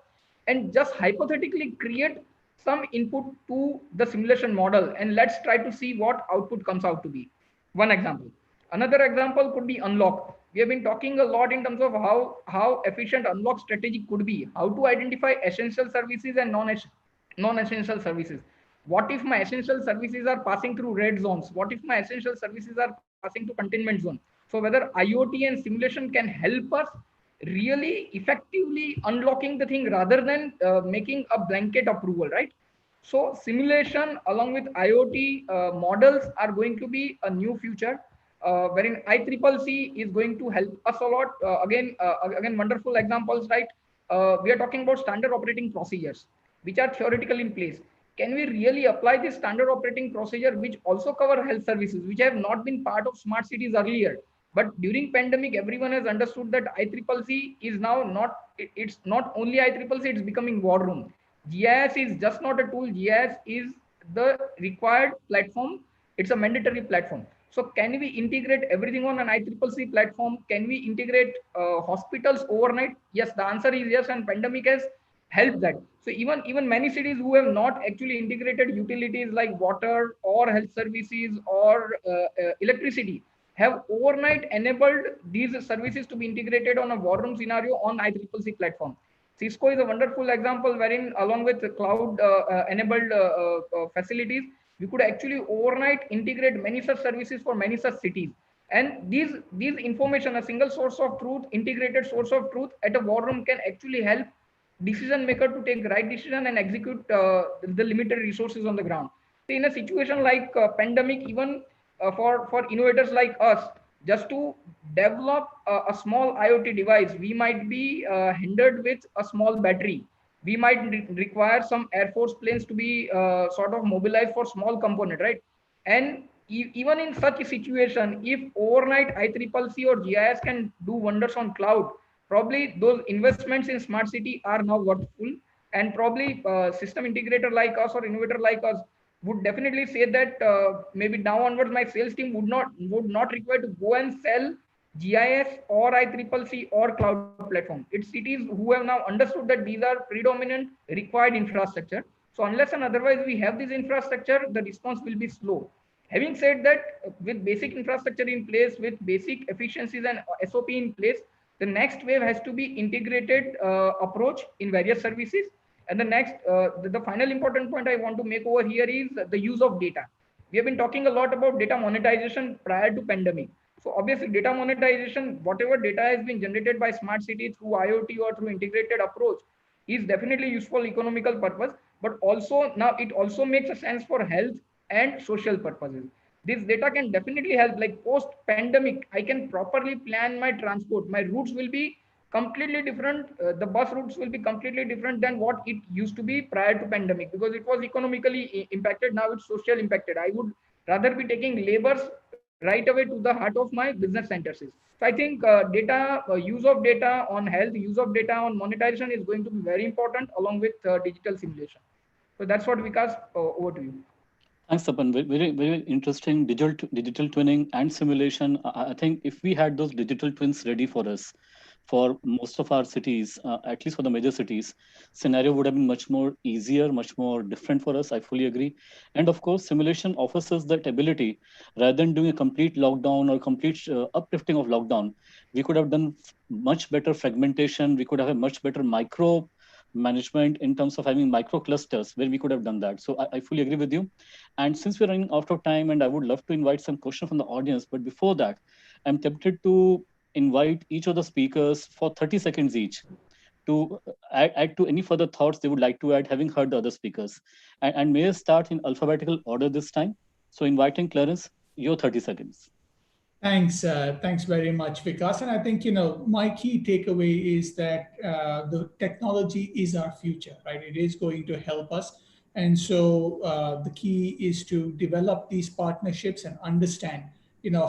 and just hypothetically create some input to the simulation model, and let's try to see what output comes out to be. One example. Another example could be unlock. We have been talking a lot in terms of how efficient unlock strategy could be, how to identify essential services and non-essential services. What if my essential services are passing through red zones? What if my essential services are passing to containment zone? So whether IoT and simulation can help us really effectively unlocking the thing rather than making a blanket approval, right? So simulation along with IoT models are going to be a new future. Wherein ICCC is going to help us a lot. Again, wonderful examples, right? We are talking about standard operating procedures, which are theoretically in place. Can we really apply this standard operating procedure, which also cover health services, which have not been part of smart cities earlier? But during pandemic, everyone has understood that ICCC is now not, it's not only ICCC, it's becoming war room. GIS is just not a tool. GIS is the required platform. It's a mandatory platform. So can we integrate everything on an ICCC platform? Can we integrate hospitals overnight? Yes, the answer is yes, and pandemic has helped that. So even many cities who have not actually integrated utilities like water or health services or electricity have overnight enabled these services to be integrated on a war room scenario on ICCC platform. Cisco is a wonderful example wherein along with cloud enabled facilities, we could actually overnight integrate many such services for many such cities. And these information, a single source of truth, integrated source of truth at a war room can actually help decision maker to take the right decision and execute the limited resources on the ground. So in a situation like pandemic, even for innovators like us, just to develop a small IoT device, we might be hindered with a small battery. We might require some Air Force planes to be sort of mobilized for small component, right? And even in such a situation, if overnight ICCC or GIS can do wonders on cloud, probably those investments in smart city are now worthwhile, and probably system integrator like us or innovator like us would definitely say that maybe now onwards my sales team would not require to go and sell GIS or ICCC or cloud platform. It's cities who have now understood that these are predominant required infrastructure. So unless and otherwise we have this infrastructure, the response will be slow. Having said that, with basic infrastructure in place, with basic efficiencies and SOP in place, the next wave has to be integrated approach in various services. And the next, the final important point I want to make over here is the use of data. We have been talking a lot about data monetization prior to pandemic. So obviously data monetization, whatever data has been generated by smart city through IoT or through integrated approach is definitely useful economical purpose, but also now it also makes a sense for health and social purposes. This data can definitely help, like post pandemic, I can properly plan my transport. My routes will be completely different. The bus routes will be completely different than what it used to be prior to pandemic, because it was economically impacted. Now it's social impacted. I would rather be taking labors right away to the heart of my business centers. So I think use of data on health, use of data on monetization is going to be very important along with digital simulation. So that's what Vikas, over to you. Thanks, Tapan. Very interesting digital twinning and simulation. I think if we had those digital twins ready for us, for most of our cities, at least for the major cities, scenario would have been much more easier, much more different for us. I fully agree. And of course, simulation offers us that ability, rather than doing a complete lockdown or complete uplifting of lockdown, we could have done much better fragmentation. We could have a much better micro management in terms of having micro clusters where we could have done that. So I fully agree with you. And since we're running out of time, and I would love to invite some questions from the audience, but before that, I'm tempted to invite each of the speakers for 30 seconds each to add to any further thoughts they would like to add, having heard the other speakers. And may I start in alphabetical order this time? So inviting Clarence, your 30 seconds. Thanks. Thanks very much, Vikas. And I think, my key takeaway is that the technology is our future, right? It is going to help us. And so the key is to develop these partnerships and understand,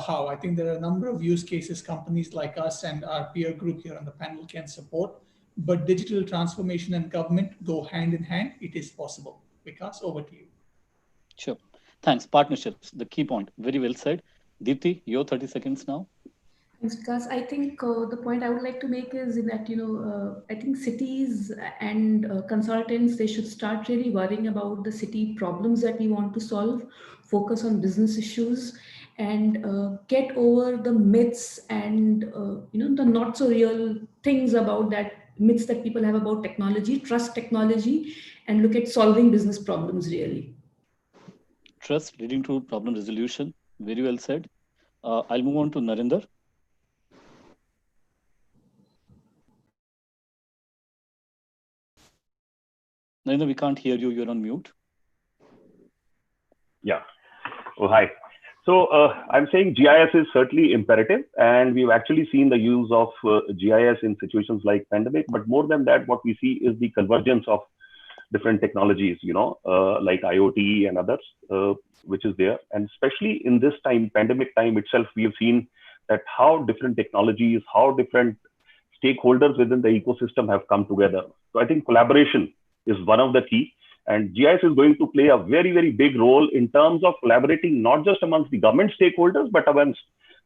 how. I think there are a number of use cases companies like us and our peer group here on the panel can support, but digital transformation and government go hand in hand. It is possible. Vikas, over to you. Sure. Thanks. Partnerships, the key point. Very well said. Deepti, your 30 seconds now. Thanks, Vikas. I think the point I would like to make is that, I think cities and consultants, they should start really worrying about the city problems that we want to solve, focus on business issues, and get over the myths and, the not so real things about that, myths that people have about technology, trust technology, and look at solving business problems really. Trust leading to problem resolution. Very well said. I'll move on to Narinder. Narinder, we can't hear you. You're on mute. Yeah. Oh, hi. So I'm saying GIS is certainly imperative, and we've actually seen the use of GIS in situations like pandemic. But more than that, what we see is the convergence of different technologies, like IoT and others, which is there. And especially in this time, pandemic time itself, we have seen that how different technologies, how different stakeholders within the ecosystem have come together. So I think collaboration is one of the key. And GIS is going to play a very, very big role in terms of collaborating, not just amongst the government stakeholders, but amongst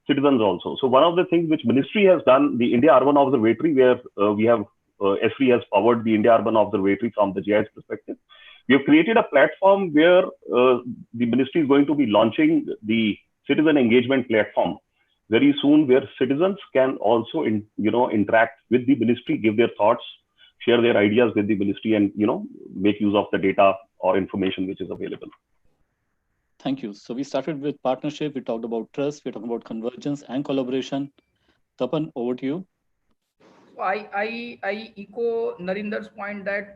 citizens also. So one of the things which ministry has done, the India Urban Observatory, where we have, Esri has powered the India Urban Observatory from the GIS perspective. We have created a platform where the ministry is going to be launching the citizen engagement platform very soon, where citizens can also, interact with the ministry, give their thoughts, share their ideas with the ministry, and make use of the data or information which is available. Thank you. So we started with partnership. We talked about trust. We talked about convergence and collaboration. Tapan, over to you. So I echo Narinder's point that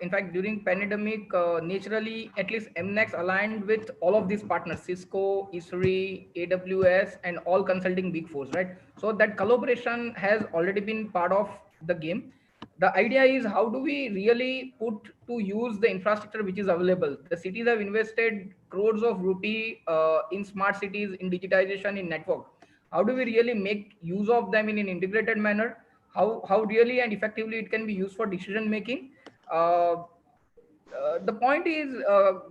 in fact during pandemic, naturally at least MNEX aligned with all of these partners, Cisco, Esri, AWS, and all consulting big fours, right? So that collaboration has already been part of the game. The idea is, how do we really put to use the infrastructure which is available? The cities have invested crores of rupee in smart cities, in digitization, in network. How do we really make use of them in an integrated manner? How really and effectively it can be used for decision making? The point is,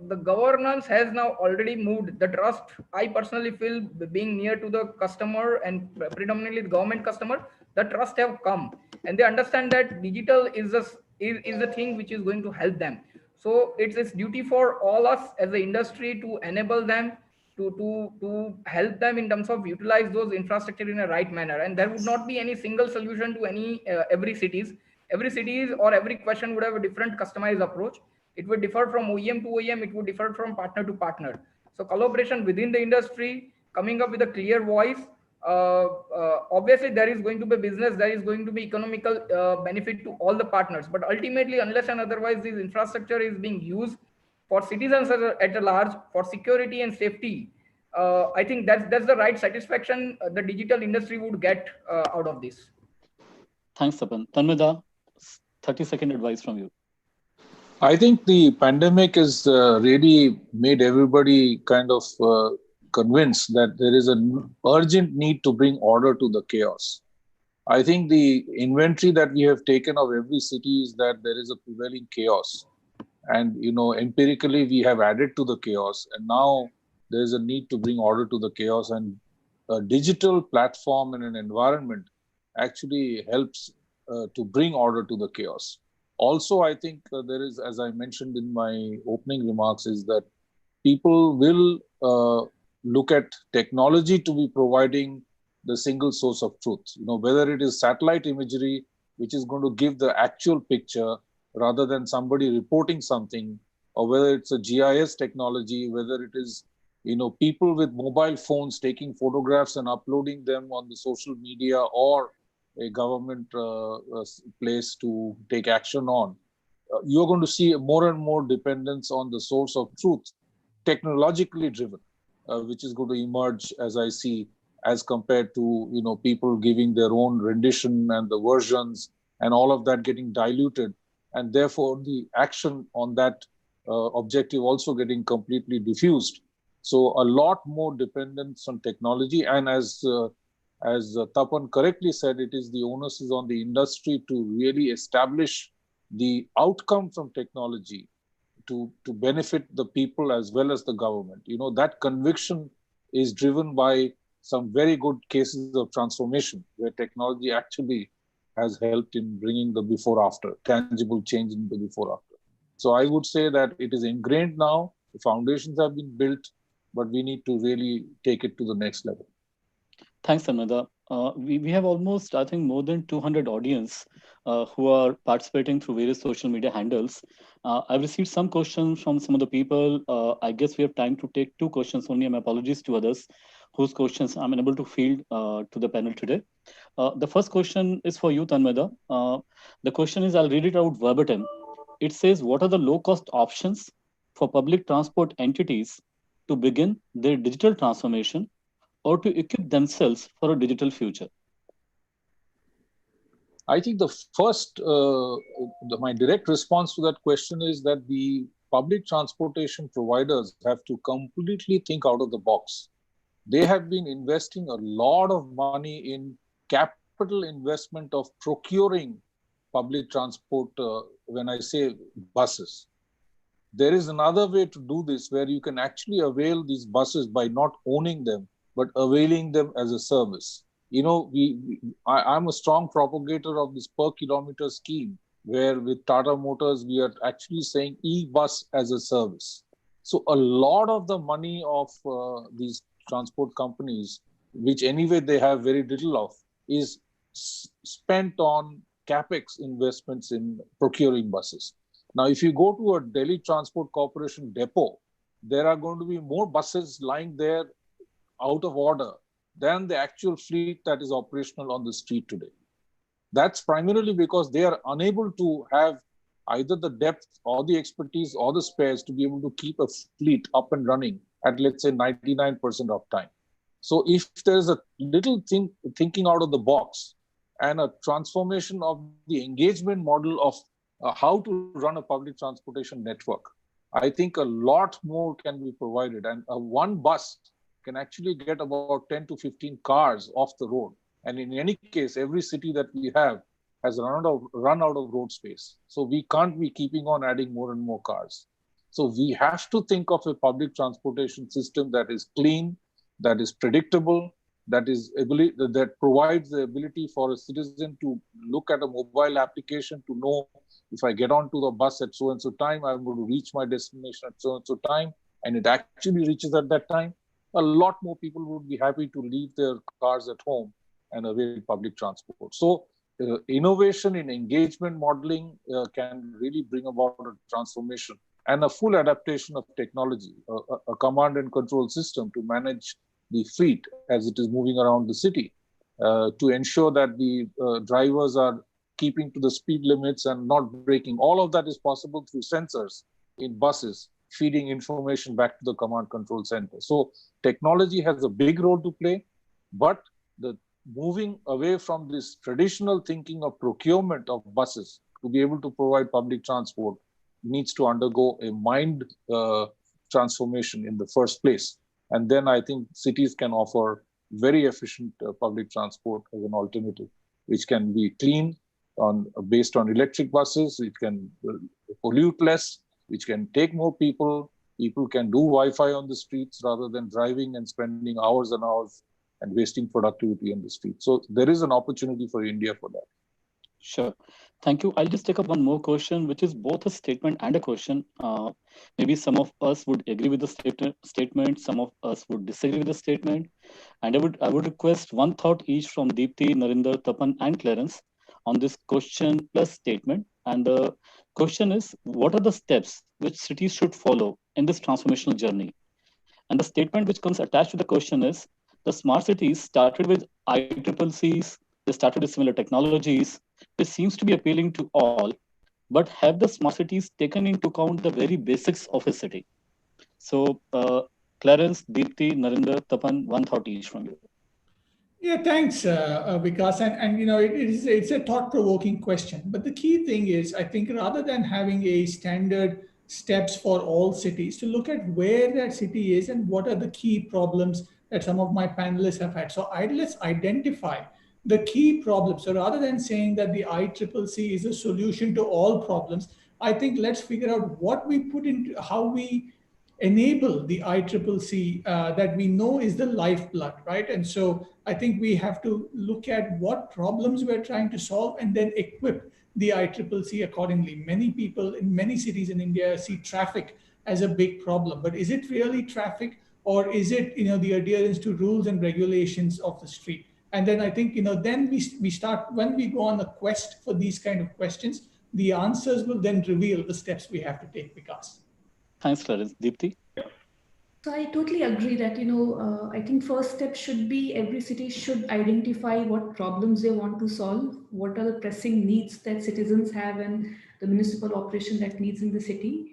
the governance has now already moved. The trust, I personally feel, being near to the customer and predominantly the government customer, the trust have come, and they understand that digital is the thing which is going to help them. So it's duty for all us as the industry to enable them, to help them in terms of utilize those infrastructure in a right manner. And there would not be any single solution to every cities. Every cities or every question would have a different customized approach. It would differ from OEM to OEM. It would differ from partner to partner. So collaboration within the industry, coming up with a clear voice. Obviously, there is going to be business. There is going to be economical benefit to all the partners. But ultimately, unless and otherwise this infrastructure is being used for citizens at a large, for security and safety, I think that's the right satisfaction the digital industry would get out of this. Thanks, Tapan. Tanmaya, 30-second advice from you. I think the pandemic has really made everybody kind of convinced that there is an urgent need to bring order to the chaos. I think the inventory that we have taken of every city is that there is a prevailing chaos. And, empirically, we have added to the chaos. And now there is a need to bring order to the chaos. And a digital platform and an environment actually helps to bring order to the chaos. Also, I think there is, as I mentioned in my opening remarks, is that people will look at technology to be providing the single source of truth. Whether it is satellite imagery, which is going to give the actual picture rather than somebody reporting something, or whether it's a GIS technology, whether it is, people with mobile phones taking photographs and uploading them on the social media, or a government place to take action on. You're going to see more and more dependence on the source of truth, technologically driven, which is going to emerge, as I see, as compared to people giving their own rendition and the versions and all of that getting diluted, and therefore the action on that objective also getting completely diffused. So a lot more dependence on technology, and as Tapan correctly said, it is the onus is on the industry to really establish the outcome from technology to benefit the people as well as the government. That conviction is driven by some very good cases of transformation where technology actually has helped in bringing the before-after, tangible change in the before-after. So I would say that it is ingrained now, the foundations have been built, but we need to really take it to the next level. Thanks, Tanmaya. We have almost, I think, more than 200 audience who are participating through various social media handles. I've received some questions from some of the people. I guess we have time to take 2 questions only. My apologies to others whose questions I'm unable to field to the panel today. The first question is for you, Tanmaya. The question is, I'll read it out verbatim. It says, what are the low-cost options for public transport entities to begin their digital transformation or to equip themselves for a digital future? I think the first, my direct response to that question is that the public transportation providers have to completely think out of the box. they have been investing a lot of money in capital investment of procuring public transport, when I say buses. There is another way to do this where you can actually avail these buses by not owning them, but availing them as a service. You know, I'm a strong propagator of this per kilometer scheme, where with Tata Motors, we are actually saying e-bus as a service. So a lot of the money of these transport companies, which anyway they have very little of, is spent on capex investments in procuring buses. Now, if you go to a Delhi Transport Corporation depot, there are going to be more buses lying there out of order than the actual fleet that is operational on the street today. That's primarily because they are unable to have either the depth or the expertise or the spares to be able to keep a fleet up and running at, let's say, 99% of time. So if there's a little thinking out of the box and a transformation of the engagement model of how to run a public transportation network, I think a lot more can be provided. And one bus can actually get about 10 to 15 cars off the road. And in any case, every city that we have has run out of road space. So we can't be keeping on adding more and more cars. So we have to think of a public transportation system that is clean, that is predictable, that provides the ability for a citizen to look at a mobile application to know if I get onto the bus at so-and-so time, I'm going to reach my destination at so-and-so time, and it actually reaches at that time. A lot more people would be happy to leave their cars at home and avail public transport. So innovation in engagement modeling can really bring about a transformation and a full adaptation of technology, a command and control system to manage the fleet as it is moving around the city, to ensure that the drivers are keeping to the speed limits and not braking. All of that is possible through sensors in buses, feeding information back to the command control center. So technology has a big role to play, but the moving away from this traditional thinking of procurement of buses to be able to provide public transport needs to undergo a mind transformation in the first place. And then I think cities can offer very efficient public transport as an alternative, which can be clean, based on electric buses. It can pollute less, which can take more people. People can do Wi-Fi on the streets rather than driving and spending hours and hours and wasting productivity on the street. So there is an opportunity for India for that. Sure. Thank you. I'll just take up one more question, which is both a statement and a question. Maybe some of us would agree with the statement, some of us would disagree with the statement. And I would request one thought each from Deepti, Narinder, Tapan, and Clarence on this question plus statement. And the question is, what are the steps which cities should follow in this transformational journey? And the statement which comes attached to the question is, the smart cities started with ICCCs, they started with similar technologies, which seems to be appealing to all, but have the smart cities taken into account the very basics of a city? So Clarence, Deepti, Narinder, Tapan, one thought each from you. Yeah, thanks, Vikas. And you know, it's a thought-provoking question. But the key thing is, I think rather than having a standard steps for all cities, to look at where that city is and what are the key problems that some of my panelists have had. So let's identify the key problems. So rather than saying that the ICCC is a solution to all problems, I think let's figure out what we put into, how we enable the ICCC that we know is the lifeblood, right? And so I think we have to look at what problems we're trying to solve and then equip the ICCC accordingly. Many people in many cities in India see traffic as a big problem, but is it really traffic, or is it, you know, the adherence to rules and regulations of the street? And then I think, you know, then we start, when we go on a quest for these kind of questions, the answers will then reveal the steps we have to take, Vikas. Thanks, Clarence. Deepti? So I totally agree that, you know, I think first step should be every city should identify what problems they want to solve, what are the pressing needs that citizens have and the municipal operation that needs in the city,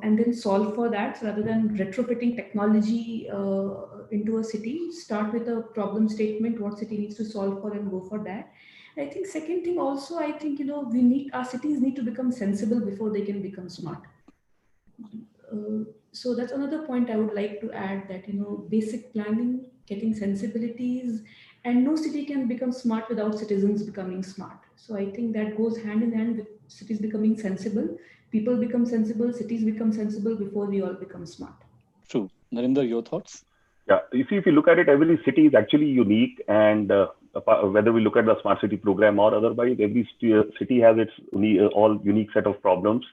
and then solve for that rather than retrofitting technology into a city. Start with a problem statement, what city needs to solve for, and go for that. I think second thing also, I think, you know, our cities need to become sensible before they can become smart. So that's another point I would like to add, that, basic planning, getting sensibilities, and no city can become smart without citizens becoming smart. So I think that goes hand in hand with cities becoming sensible. People become sensible, cities become sensible before we all become smart. True. Narinder, your thoughts? Yeah, you see, if you look at it, every city is actually unique, and whether we look at the smart city program or otherwise, every city has its all unique set of problems,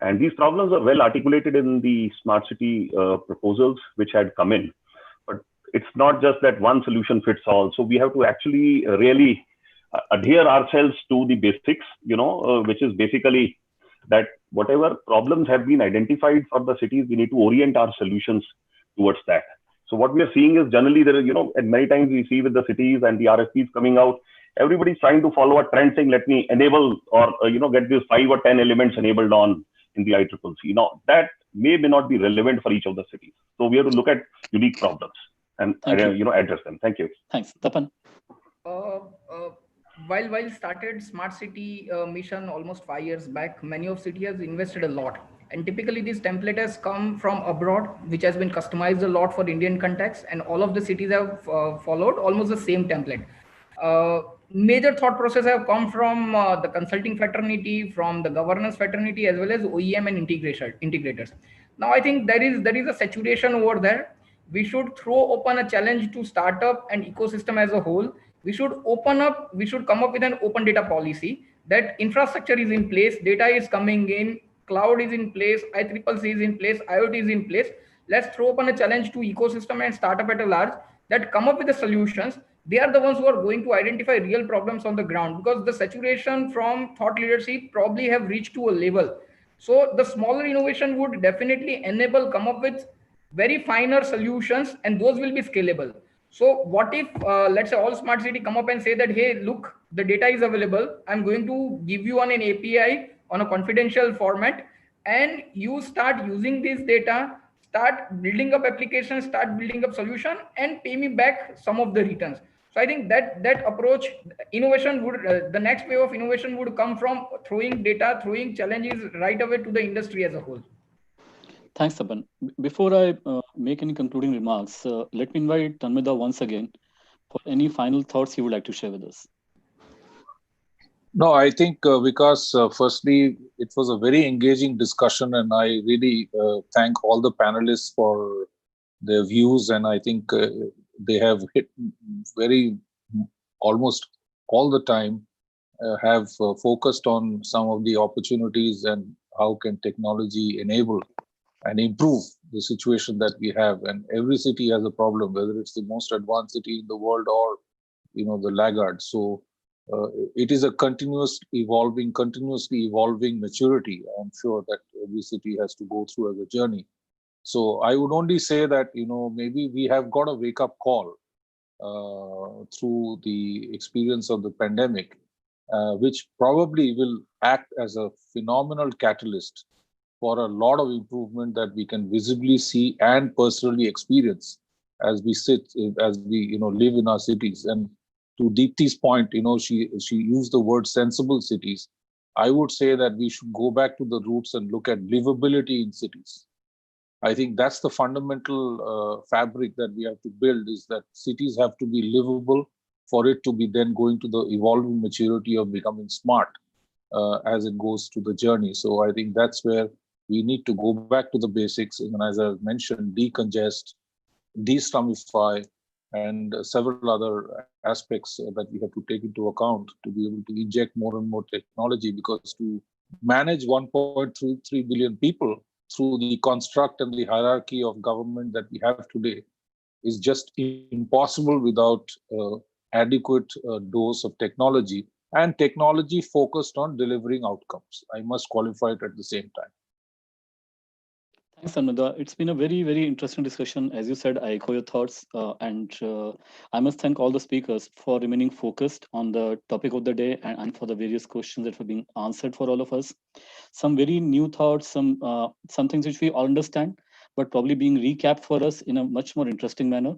and these problems are well articulated in the smart city proposals which had come in. But it's not just that one solution fits all. So we have to actually really adhere ourselves to the basics, which is basically that whatever problems have been identified for the cities, we need to orient our solutions towards that. So what we are seeing is generally there, and many times we see with the cities and the RFPs coming out, everybody's trying to follow a trend saying, let me enable or, get these 5 or 10 elements enabled on in the ICCC. That may not be relevant for each of the cities. So we have to look at unique problems and, address them. Thank you. Thanks. Tapan? While started smart city mission almost 5 years back, many of city has invested a lot, and typically this template has come from abroad, which has been customized a lot for Indian context, and all of the cities have followed almost the same template. Major thought process have come from the consulting fraternity, from the governance fraternity, as well as OEM and integrators. Now I think there is a saturation over there. We should throw open a challenge to startup and ecosystem as a whole. We should come up with an open data policy, that infrastructure is in place, data is coming in, cloud is in place, ICCC is in place, IoT is in place. Let's throw open a challenge to ecosystem and startup at a large, that come up with the solutions. They are the ones who are going to identify real problems on the ground, because the saturation from thought leadership probably have reached to a level. So the smaller innovation would definitely enable come up with very finer solutions, and those will be scalable. So what if, let's say all smart city come up and say that, hey, look, the data is available. I'm going to give you on an API on a confidential format, and you start using this data, start building up applications, start building up solution, and pay me back some of the returns. So I think that approach, innovation would, the next wave of innovation would come from throwing data, throwing challenges right away to the industry as a whole. Thanks, Tapan. Before I make any concluding remarks, let me invite Tanmida once again for any final thoughts you would like to share with us. No, I think because firstly, it was a very engaging discussion, and I really thank all the panelists for their views, and I think they have hit very almost all the time have focused on some of the opportunities and how can technology enable and improve the situation that we have. And every city has a problem, whether it's the most advanced city in the world or, the laggard. So it is a continuously evolving maturity. I'm sure that every city has to go through as a journey. So I would only say that, maybe we have got a wake-up call through the experience of the pandemic, which probably will act as a phenomenal catalyst for a lot of improvement that we can visibly see and personally experience as we live in our cities. And to Deepti's point, she used the word sensible cities. I would say that we should go back to the roots and look at livability in cities. I think that's the fundamental fabric that we have to build, is that cities have to be livable for it to be then going to the evolving maturity of becoming smart as it goes to the journey. So I think that's where we need to go back to the basics, and as I mentioned, decongest, de-slumify, and several other aspects that we have to take into account to be able to inject more and more technology, because to manage 1.33 billion people through the construct and the hierarchy of government that we have today is just impossible without adequate dose of technology, and technology focused on delivering outcomes. I must qualify it at the same time. Thanks, Tanmida. It's been a very, very interesting discussion. As you said, I echo your thoughts, and I must thank all the speakers for remaining focused on the topic of the day and for the various questions that were being answered for all of us. Some very new thoughts, some things which we all understand, but probably being recapped for us in a much more interesting manner.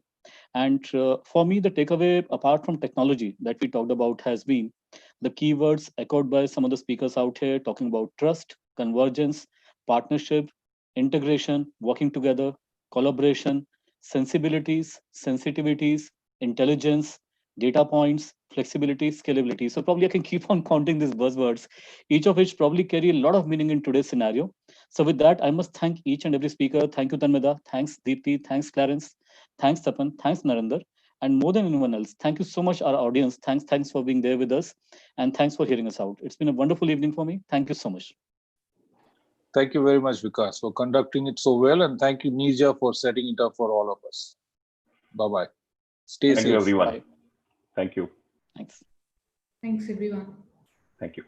And for me, the takeaway, apart from technology that we talked about, has been the keywords echoed by some of the speakers out here, talking about trust, convergence, partnership, integration, working together, collaboration, sensibilities, sensitivities, intelligence, data points, flexibility, scalability. So probably I can keep on counting these buzzwords, each of which probably carry a lot of meaning in today's scenario. So with that, I must thank each and every speaker. Thank you, Tanmeda. Thanks, Deepti. Thanks, Clarence. Thanks, Tapan. Thanks, Narendra. And more than anyone else, thank you so much, our audience. Thanks for being there with us. And thanks for hearing us out. It's been a wonderful evening for me. Thank you so much. Thank you very much, Vikas, for conducting it so well. And thank you, Nija, for setting it up for all of us. Bye-bye. Stay safe. Thank you, everyone. Bye. Thank you. Thanks. Thanks, everyone. Thank you.